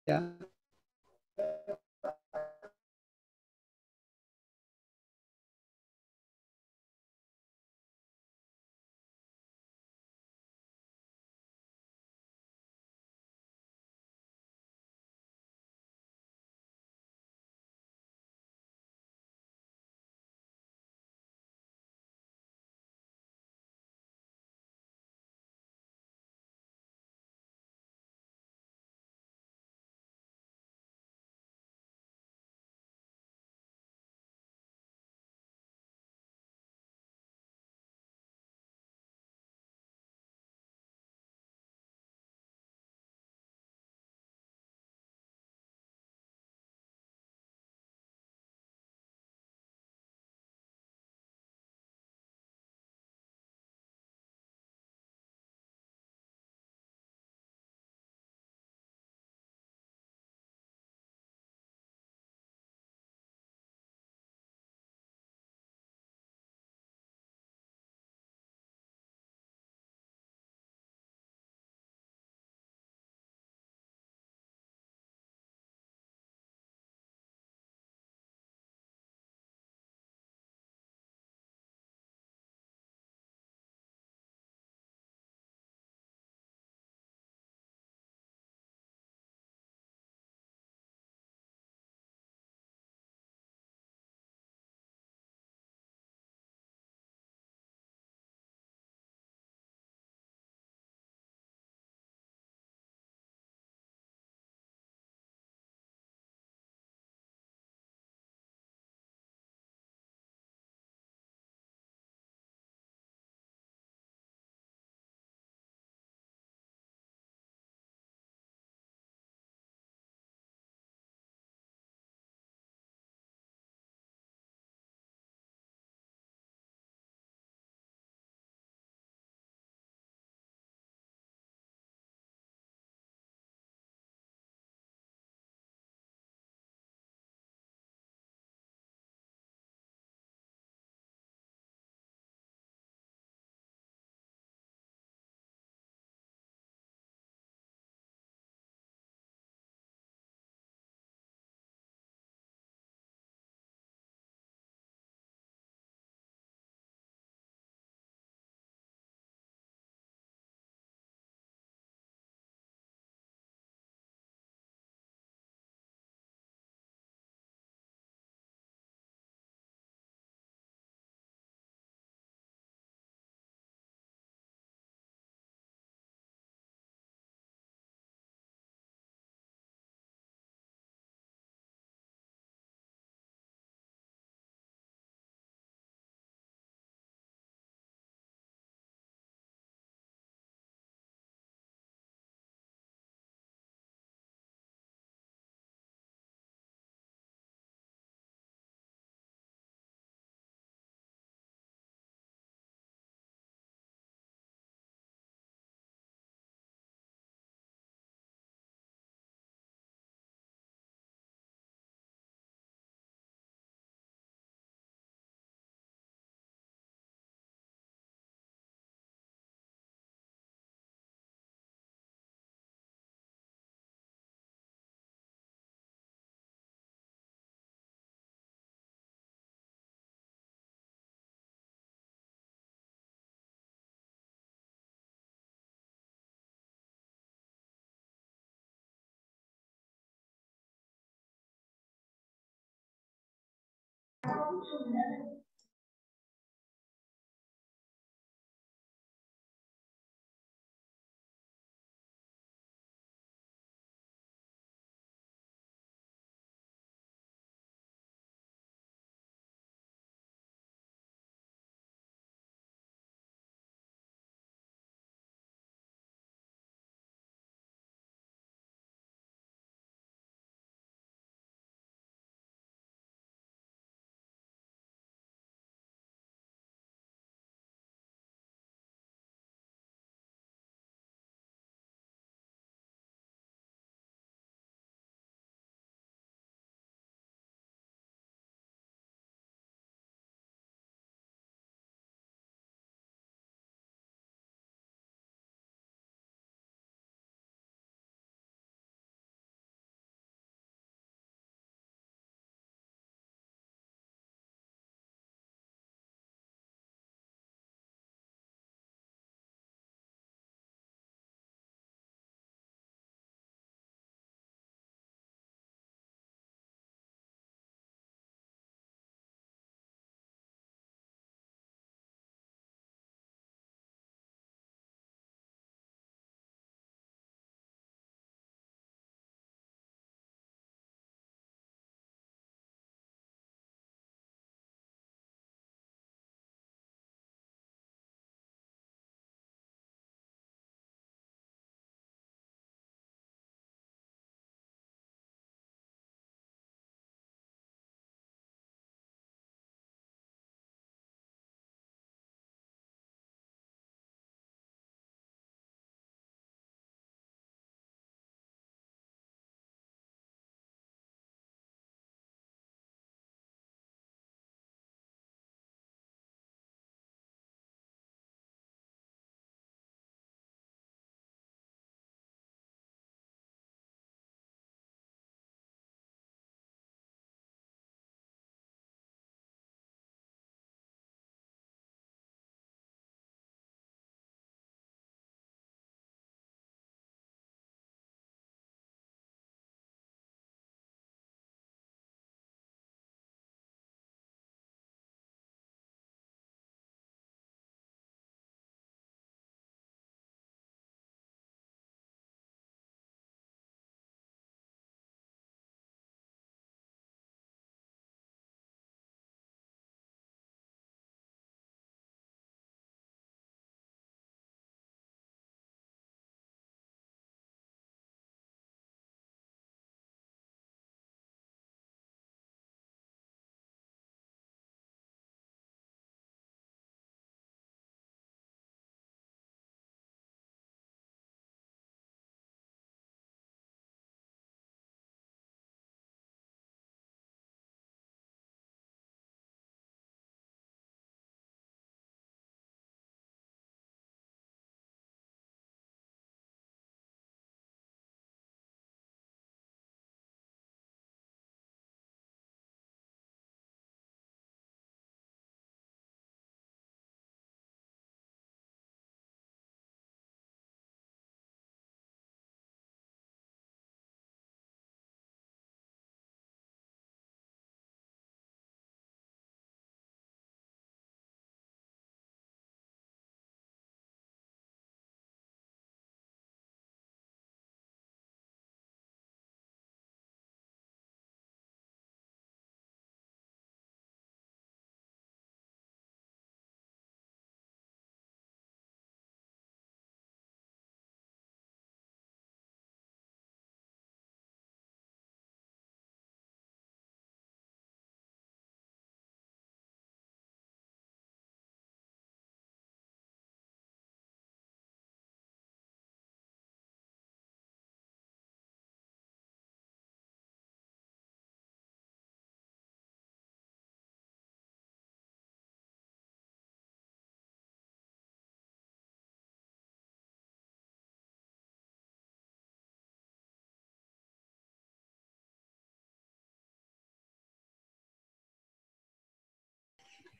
ya.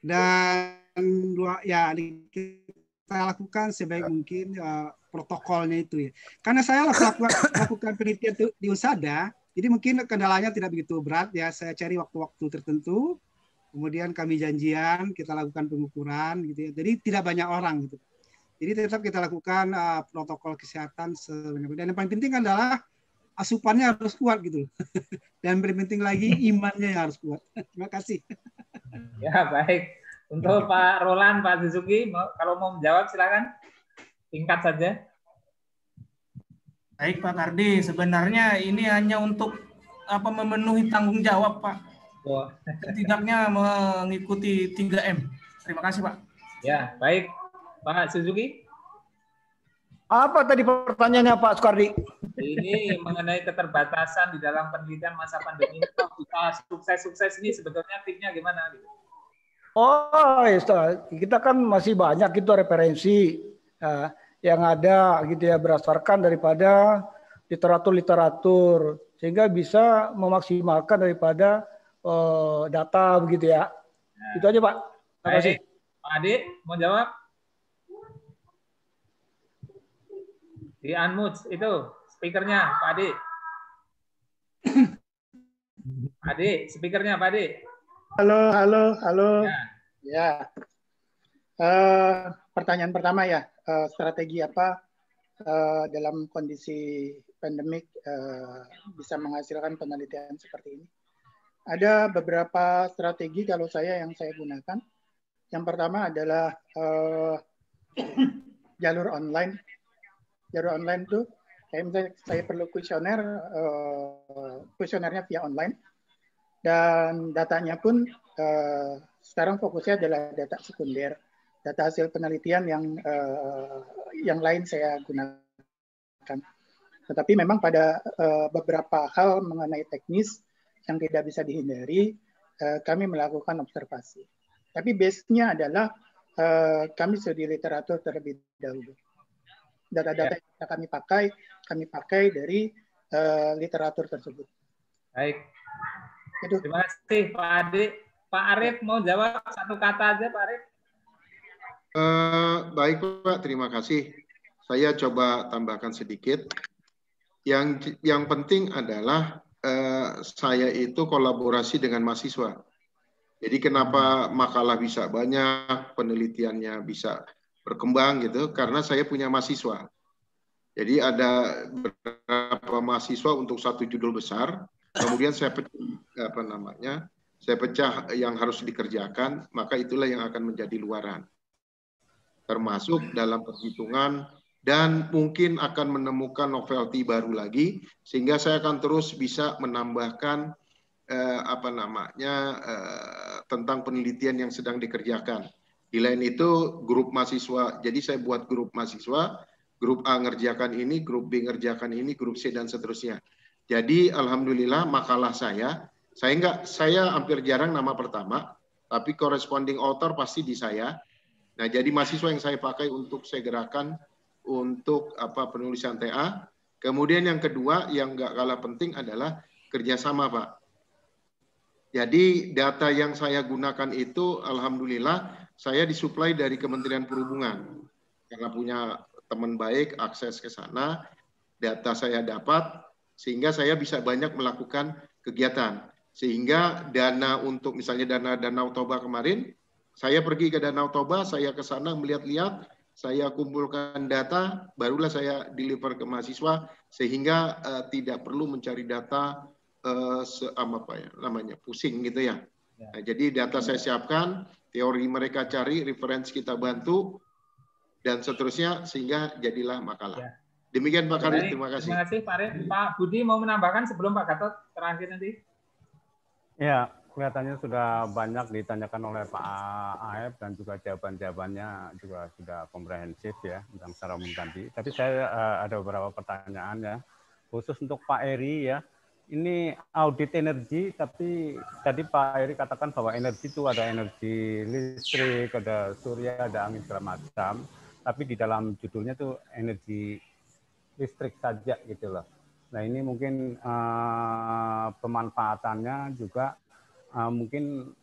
Dan ya kita lakukan sebaik mungkin protokolnya itu ya. Karena saya lakukan penelitian di UNSADA, jadi mungkin kendalanya tidak begitu berat ya. Saya cari waktu-waktu tertentu Kemudian kami janjian, kita lakukan pengukuran gitu ya. Jadi tidak banyak orang gitu. Jadi tetap kita lakukan protokol kesehatan sebenarnya. Dan yang paling penting adalah asupannya harus kuat gitu. Dan yang penting lagi imannya yang harus kuat. Terima kasih. Ya, baik. Untuk Pak Roland, Pak Suzuki, kalau mau menjawab silakan. Singkat saja. Baik Pak Kardi, sebenarnya ini hanya untuk memenuhi tanggung jawab Pak. Oh. Setidaknya mengikuti 3M. Terima kasih Pak. Ya, baik. Pak Suzuki. Apa tadi pertanyaannya Pak Sukardi? Ini mengenai keterbatasan di dalam penelitian masa pandemi. Kita sukses-sukses ini sebetulnya tipnya gimana? Oh, ya, kita kan masih banyak itu referensi yang ada gitu ya, berdasarkan daripada literatur-literatur, sehingga bisa memaksimalkan daripada data begitu ya. Nah, itu aja Pak. Terima kasih. Pak Ade mau jawab? Di unmute itu speakernya Pak Ade. Ade, speakernya Pak Ade. Halo. Ya. Pertanyaan pertama ya, strategi apa dalam kondisi pandemik bisa menghasilkan penelitian seperti ini? Ada beberapa strategi kalau yang saya gunakan. Yang pertama adalah jalur online. Jalur online itu kayak misalnya saya perlu kuesionernya via online, dan datanya pun sekarang fokusnya adalah data sekunder, data hasil penelitian yang lain saya gunakan. Tetapi memang pada beberapa hal mengenai teknis yang tidak bisa dihindari, kami melakukan observasi. Tapi base-nya adalah kami studi literatur terlebih dahulu. Data-data yang kami pakai dari literatur tersebut. Baik. Terima kasih Pak Ade. Pak Arief mau jawab satu kata aja Pak Arief. Baik Pak, terima kasih. Saya coba tambahkan sedikit. Yang penting adalah saya itu kolaborasi dengan mahasiswa. Jadi kenapa makalah bisa banyak, penelitiannya bisa berkembang gitu, karena saya punya mahasiswa. Jadi ada beberapa mahasiswa untuk satu judul besar, kemudian saya pecah yang harus dikerjakan, maka itulah yang akan menjadi luaran. Termasuk dalam perhitungan, dan mungkin akan menemukan novelty baru lagi, sehingga saya akan terus bisa menambahkan tentang penelitian yang sedang dikerjakan. Di lain itu grup mahasiswa, jadi saya buat grup mahasiswa, grup A ngerjakan ini, grup B ngerjakan ini, grup C dan seterusnya. Jadi alhamdulillah makalah saya hampir jarang nama pertama, tapi corresponding author pasti di saya. Nah, jadi mahasiswa yang saya pakai untuk saya gerakan untuk penulisan TA. Kemudian yang kedua yang nggak kalah penting adalah kerjasama Pak. Jadi data yang saya gunakan itu alhamdulillah saya disuplai dari Kementerian Perhubungan. Karena punya teman baik, akses ke sana, data saya dapat, sehingga saya bisa banyak melakukan kegiatan. Sehingga dana untuk misalnya dana Danau Toba kemarin, saya pergi ke Danau Toba, saya ke sana melihat-lihat, saya kumpulkan data, barulah saya deliver ke mahasiswa, sehingga tidak perlu mencari data pusing gitu ya. Nah, jadi data saya siapkan, teori mereka cari, referensi kita bantu, dan seterusnya, sehingga jadilah makalah. Ya. Demikian Pak Karis, terima kasih. Terima kasih Pak Arief. Pak Budi mau menambahkan sebelum Pak Gatot terakhir nanti? Ya, kelihatannya sudah banyak ditanyakan oleh Pak Aep dan juga jawaban-jawabannya juga sudah komprehensif ya tentang secara umum tadi. Tapi saya ada beberapa pertanyaan ya, khusus untuk Pak Eri ya. Ini audit energi, tapi tadi Pak Eri katakan bahwa energi itu ada energi listrik, ada surya, ada angin segala macam. Tapi di dalam judulnya tuh energi listrik saja gitu loh. Nah ini mungkin pemanfaatannya juga mungkin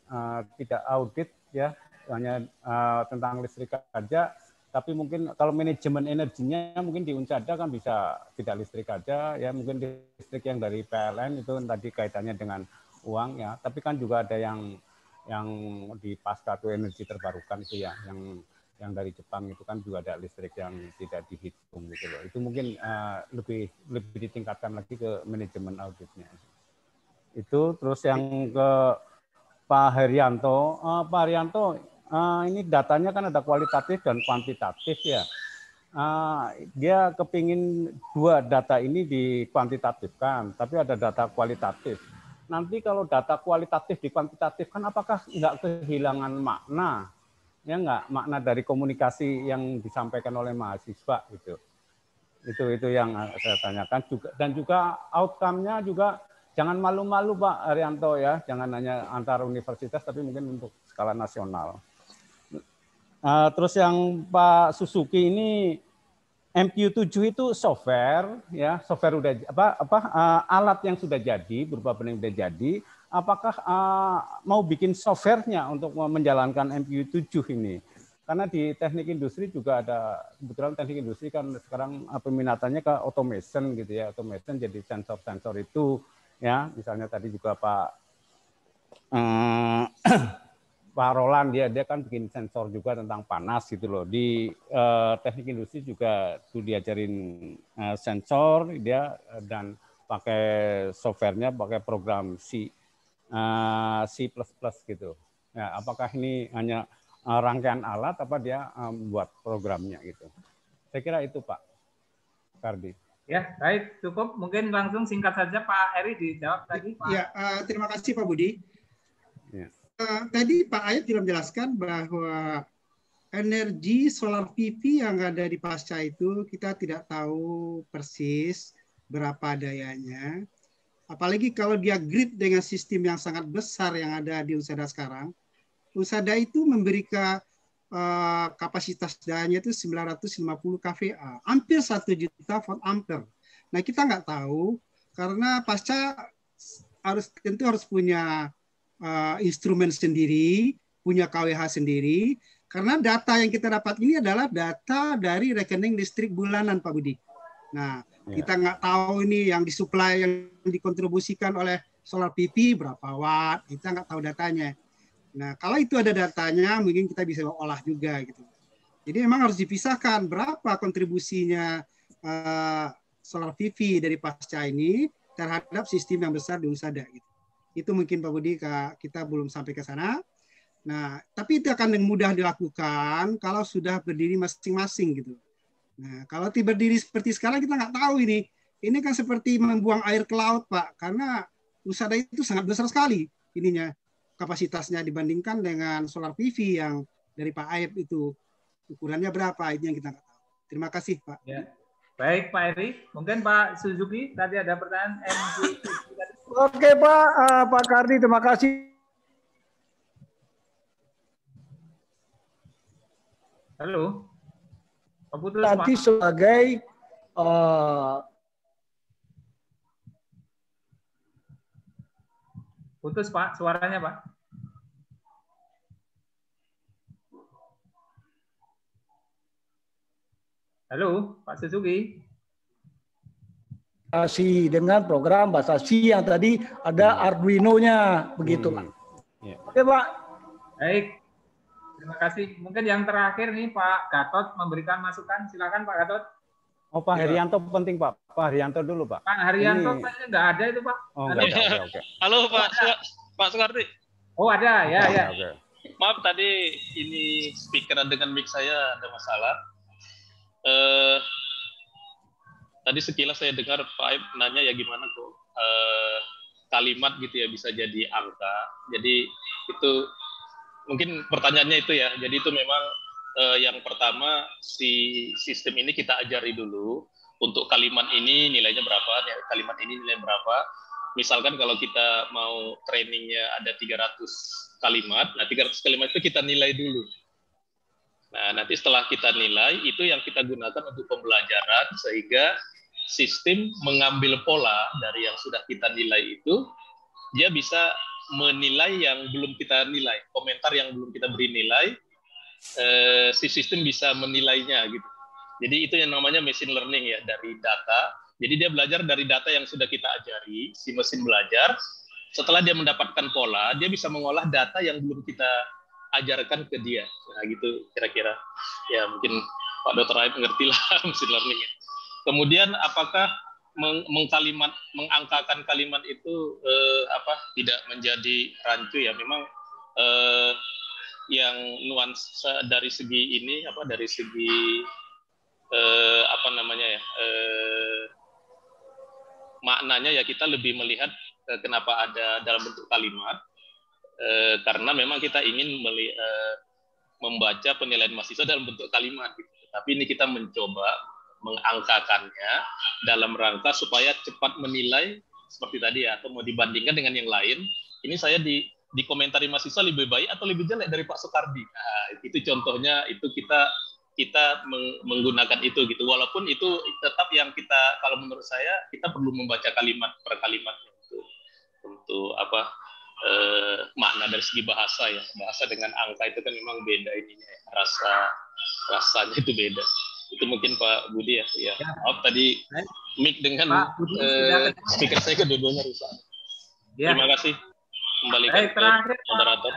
tidak audit ya, hanya tentang listrik aja. Tapi mungkin kalau manajemen energinya mungkin di Unsada kan bisa tidak listrik aja ya, mungkin listrik yang dari PLN itu tadi kaitannya dengan uang ya. Tapi kan juga ada yang yang di pasca itu energi terbarukan itu ya, yang dari Jepang itu kan juga ada listrik yang tidak dihitung gitu loh. Itu mungkin lebih ditingkatkan lagi ke manajemen auditnya. Itu terus yang ke Pak Haryanto. Pak Haryanto, ini datanya kan ada kualitatif dan kuantitatif ya. Dia kepingin dua data ini dikuantitatifkan, tapi ada data kualitatif. Nanti kalau data kualitatif dikuantitatifkan, apakah nggak kehilangan makna? Ya nggak, makna dari komunikasi yang disampaikan oleh mahasiswa gitu. Itu yang saya tanyakan juga, dan juga outcome-nya juga jangan malu-malu Pak Haryanto ya, jangan hanya antar universitas tapi mungkin untuk skala nasional. Terus yang Pak Suzuki ini MQ7 itu software ya, software udah alat yang sudah jadi berupa benar udah jadi, apakah mau bikin softwarenya untuk menjalankan MQ7 ini? Karena di teknik industri juga ada, kebetulan teknik industri kan sekarang peminatannya ke automation gitu ya, automation jadi sensor-sensor itu ya, misalnya tadi juga Pak Roland dia kan bikin sensor juga tentang panas gitu loh. Di teknik industri juga tuh diajarin sensor dia dan pakai softwarenya pakai program C++ gitu. Ya, apakah ini hanya rangkaian alat apa dia buat programnya gitu. Saya kira itu Pak Kardi. Ya, baik, cukup. Mungkin langsung singkat saja Pak Eri dijawab tadi. Pak. Ya, terima kasih Pak Budi. Ya. Tadi Pak Ayat sudah menjelaskan bahwa energi solar PV yang ada di pasca itu kita tidak tahu persis berapa dayanya. Apalagi kalau dia grid dengan sistem yang sangat besar yang ada di UNSADA sekarang. UNSADA itu memberikan kapasitas dayanya itu 950 kVA, hampir 1 juta volt ampere. Nah kita nggak tahu karena pasca tentu harus punya instrumen sendiri, punya KWH sendiri, karena data yang kita dapat ini adalah data dari rekening listrik bulanan, Pak Budi. Nah, kita nggak tahu ini yang disuplai, yang dikontribusikan oleh solar PV berapa watt, kita nggak tahu datanya. Nah, kalau itu ada datanya, mungkin kita bisa olah juga gitu. Jadi memang harus dipisahkan berapa kontribusinya solar PV dari pasca ini terhadap sistem yang besar di UNSADA gitu. Itu mungkin Pak Budi kita belum sampai ke sana. Nah, tapi itu akan mudah dilakukan kalau sudah berdiri masing-masing gitu. Nah, kalau berdiri seperti sekarang kita nggak tahu ini. Ini kan seperti membuang air ke laut, Pak. Karena UNSADA itu sangat besar sekali ininya kapasitasnya dibandingkan dengan solar PV yang dari Pak Aib itu ukurannya berapa, itu yang kita nggak tahu. Terima kasih, Pak. Ya. Baik, Pak Eri. Mungkin Pak Suzuki tadi ada pertanyaan MQ7. Oke Pak Kardi, terima kasih. Halo. Putus, nanti Pak. Sebagai putus Pak, suaranya Pak. Halo, Pak Suzuki. Dengan program bahasa C yang tadi ada Arduino-nya begitu Pak. Oke Pak. Baik. Terima kasih. Mungkin yang terakhir nih Pak Gatot memberikan masukan. Silakan Pak Gatot. Oh Pak Haryanto penting Pak. Pak Haryanto dulu Pak. Pak Haryanto kayaknya nggak ada itu Pak. Oh nggak ada. Oke. Halo Pak Sukardi. Oh ada ya ya. Okay. Maaf tadi ini speaker dengan mic saya ada masalah. Tadi sekilas saya dengar Pak Aib nanya ya gimana kok kalimat gitu ya bisa jadi angka. Jadi itu mungkin pertanyaannya itu ya. Jadi itu memang yang pertama si sistem ini kita ajari dulu untuk kalimat ini nilainya berapa, kalimat ini nilai berapa. Misalkan kalau kita mau trainingnya ada 300 kalimat, nah 300 kalimat itu kita nilai dulu. Nah, nanti setelah kita nilai, itu yang kita gunakan untuk pembelajaran, sehingga sistem mengambil pola dari yang sudah kita nilai itu, dia bisa menilai yang belum kita nilai, komentar yang belum kita beri nilai, si sistem bisa menilainya gitu. Jadi itu yang namanya machine learning ya, dari data. Jadi dia belajar dari data yang sudah kita ajari, si mesin belajar, setelah dia mendapatkan pola, dia bisa mengolah data yang belum kita ajarkan ke dia. Nah, gitu kira-kira. Ya, mungkin Pak Dr. Aib ngerti lah machine learning. Kemudian apakah mengangkakan kalimat itu tidak menjadi rancu ya? Memang yang nuansa dari segi ini dari segi maknanya ya kita lebih melihat kenapa ada dalam bentuk kalimat, karena memang kita ingin membaca penilaian mahasiswa dalam bentuk kalimat gitu. Tapi ini kita mencoba mengangkakannya dalam rangka supaya cepat menilai seperti tadi ya, atau mau dibandingkan dengan yang lain. Ini saya di komentari mahasiswa lebih baik atau lebih jelek dari Pak Soekardi. Nah, itu contohnya, itu kita menggunakan itu gitu. Walaupun itu tetap yang kita, kalau menurut saya kita perlu membaca kalimat per kalimatnya untuk makna dari segi bahasa ya. Bahasa dengan angka itu kan memang beda ininya ya. Rasanya itu beda. Itu mungkin Pak Budi ya. Maaf tadi mic dengan speaker saya kedua-duanya rusak. Ya. Terima kasih. Kembalikan ke moderator.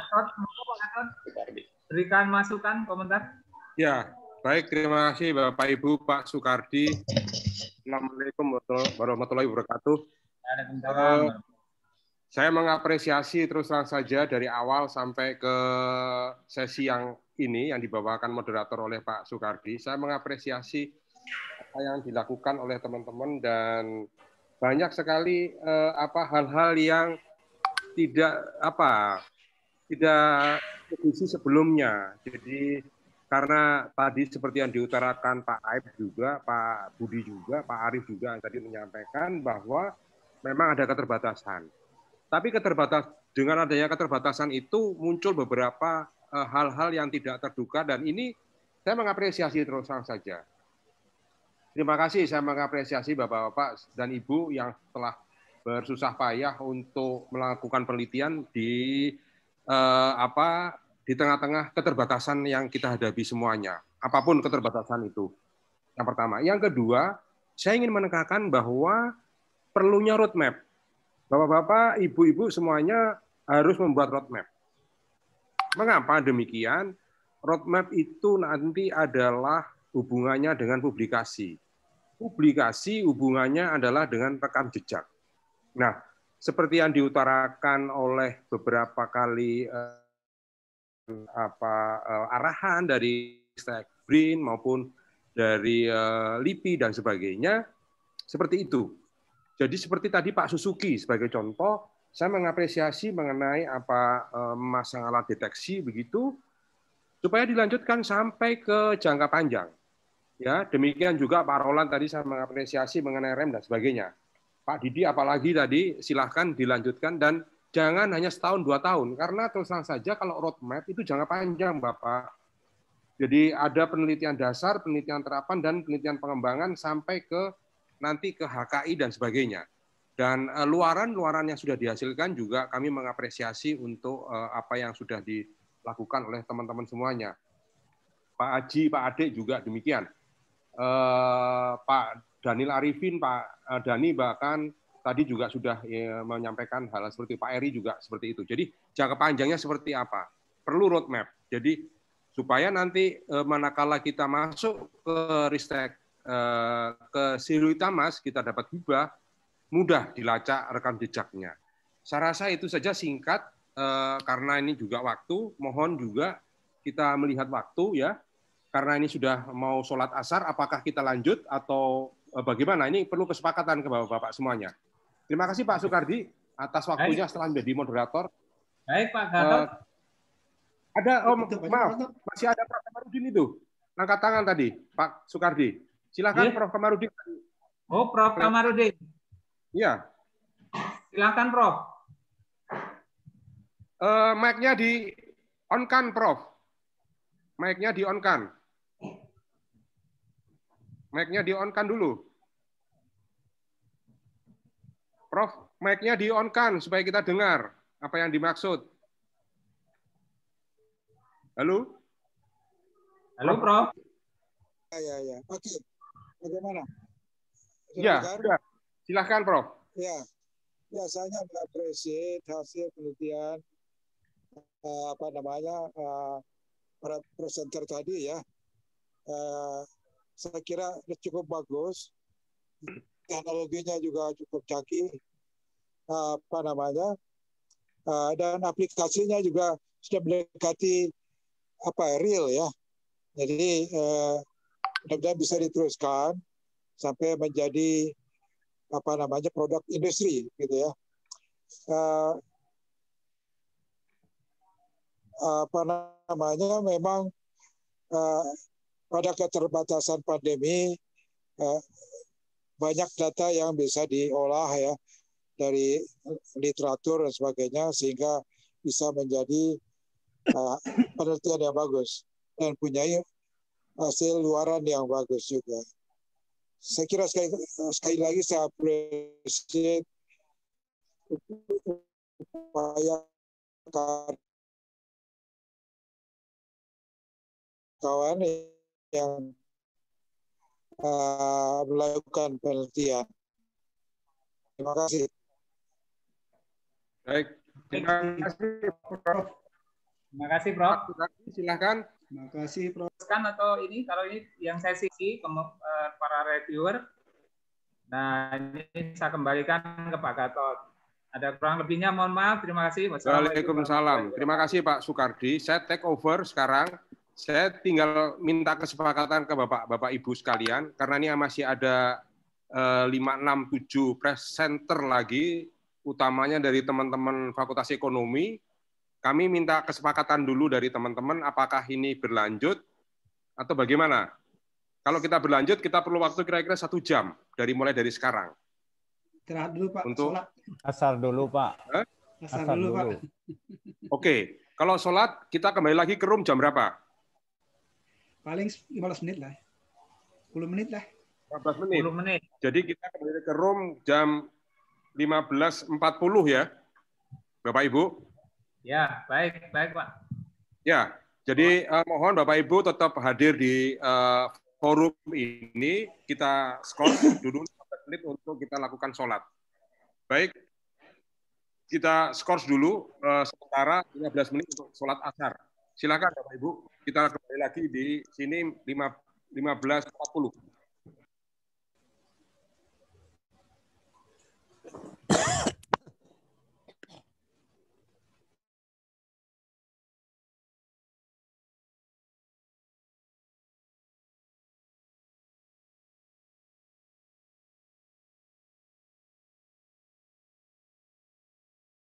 Berikan masukan, komentar. Ya, baik. Terima kasih Bapak Ibu, Pak Soekardi. Assalamualaikum warahmatullahi wabarakatuh. Saya mengapresiasi terus terang saja dari awal sampai ke sesi yang ini yang dibawakan moderator oleh Pak Soekardi. Saya mengapresiasi apa yang dilakukan oleh teman-teman dan banyak sekali hal-hal yang tidak diskusi sebelumnya. Jadi karena tadi seperti yang diutarakan Pak Aib juga, Pak Budi juga, Pak Arif juga yang tadi menyampaikan bahwa memang ada keterbatasan. Tapi dengan adanya keterbatasan itu muncul beberapa hal-hal yang tidak terduga dan ini saya mengapresiasi terus terang saja. Terima kasih, saya mengapresiasi Bapak-Bapak dan Ibu yang telah bersusah payah untuk melakukan penelitian di tengah-tengah keterbatasan yang kita hadapi semuanya, apapun keterbatasan itu. Yang pertama. Yang kedua, saya ingin menekankan bahwa perlunya roadmap. Bapak-bapak, ibu-ibu semuanya harus membuat roadmap. Mengapa demikian? Roadmap itu nanti adalah hubungannya dengan publikasi. Publikasi hubungannya adalah dengan rekam jejak. Nah, seperti yang diutarakan oleh beberapa kali arahan dari Brin maupun dari LIPI dan sebagainya, seperti itu. Jadi seperti tadi Pak Suzuki sebagai contoh, saya mengapresiasi mengenai masalah deteksi begitu, supaya dilanjutkan sampai ke jangka panjang. Ya, demikian juga Pak Roland tadi saya mengapresiasi mengenai rem dan sebagainya. Pak Didi apalagi tadi silahkan dilanjutkan dan jangan hanya setahun 2 tahun karena terus terang saja kalau roadmap itu jangka panjang Bapak. Jadi ada penelitian dasar, penelitian terapan dan penelitian pengembangan sampai ke nanti ke HKI dan sebagainya. Dan luaran yang sudah dihasilkan juga kami mengapresiasi untuk apa yang sudah dilakukan oleh teman-teman semuanya. Pak Haji, Pak Adik juga demikian. Pak Daniel Arifin, Pak Dani bahkan tadi juga sudah menyampaikan hal seperti Pak Eri juga seperti itu. Jadi jangka panjangnya seperti apa? Perlu roadmap. Jadi supaya nanti manakala kita masuk ke Ristek ke Silitamas kita dapat hibah, mudah dilacak rekam jejaknya. Saya rasa itu saja singkat karena ini juga waktu. Mohon juga kita melihat waktu ya. Karena ini sudah mau sholat asar, apakah kita lanjut atau bagaimana? Ini perlu kesepakatan ke Bapak-Bapak semuanya. Terima kasih Pak Soekardi atas waktunya setelah menjadi moderator. Baik Pak Gatot. Ada, maaf, masih ada Prof. Kamarudin itu. Angkat tangan tadi, Pak Soekardi. Silakan Prof. Kamarudin. Oh, Prof. Kamarudin. Iya. Silakan Prof. Mic-nya di on-kan, Prof. Mic-nya di on-kan. Mic-nya di on-kan dulu. Prof, mic-nya di on-kan supaya kita dengar apa yang dimaksud. Halo? Halo, Prof. Ya. Oke. Bagaimana? Ya, sudah. Silahkan, Prof. Ya. biasanya mengapresiasi hasil penelitian para presenter tadi ya. Saya kira cukup bagus, teknologinya juga cukup canggih, dan aplikasinya juga sudah mendekati real ya. Jadi mudah-mudahan bisa diteruskan sampai menjadi produk industri gitu ya. Memang pada keterbatasan pandemi banyak data yang bisa diolah ya dari literatur dan sebagainya sehingga bisa menjadi penelitian yang bagus dan punya hasil luaran yang bagus juga. Saya kira sekali lagi saya apresiasi upaya kawan yang melakukan penelitian. Terima kasih. Baik, terima kasih Prof. Terima kasih Prof. Silakan. Terima kasih Prof. Atau ini kalau ini yang saya sisi para reviewer. Nah ini saya kembalikan ke Pak Gatot. Ada kurang lebihnya mohon maaf. Terima kasih. Waalaikumsalam. Terima kasih Pak Soekardi. Saya take over sekarang. Saya tinggal minta kesepakatan ke Bapak Ibu sekalian karena ini masih ada 5, 6, 7 presenter lagi, utamanya dari teman-teman Fakultas Ekonomi. Kami minta kesepakatan dulu dari teman-teman apakah ini berlanjut atau bagaimana. Kalau kita berlanjut, kita perlu waktu kira-kira 1 jam mulai dari sekarang. Istirahat dulu Pak. Untuk sholat. Asar dulu Pak. Asar dulu Pak. Oke, kalau sholat kita kembali lagi ke room jam berapa? Paling 15 menit lah. 10 menit lah. 15 menit. 10 menit. Jadi kita kembali ke room jam 15.40 ya, Bapak Ibu. Ya, baik Pak. Ya, jadi mohon Bapak Ibu tetap hadir di forum ini. Kita skor dulu 15 menit untuk kita lakukan sholat. Baik, kita skor dulu sementara 15 menit untuk sholat asar. Silakan Bapak Ibu, kita kembali lagi di sini 15.40.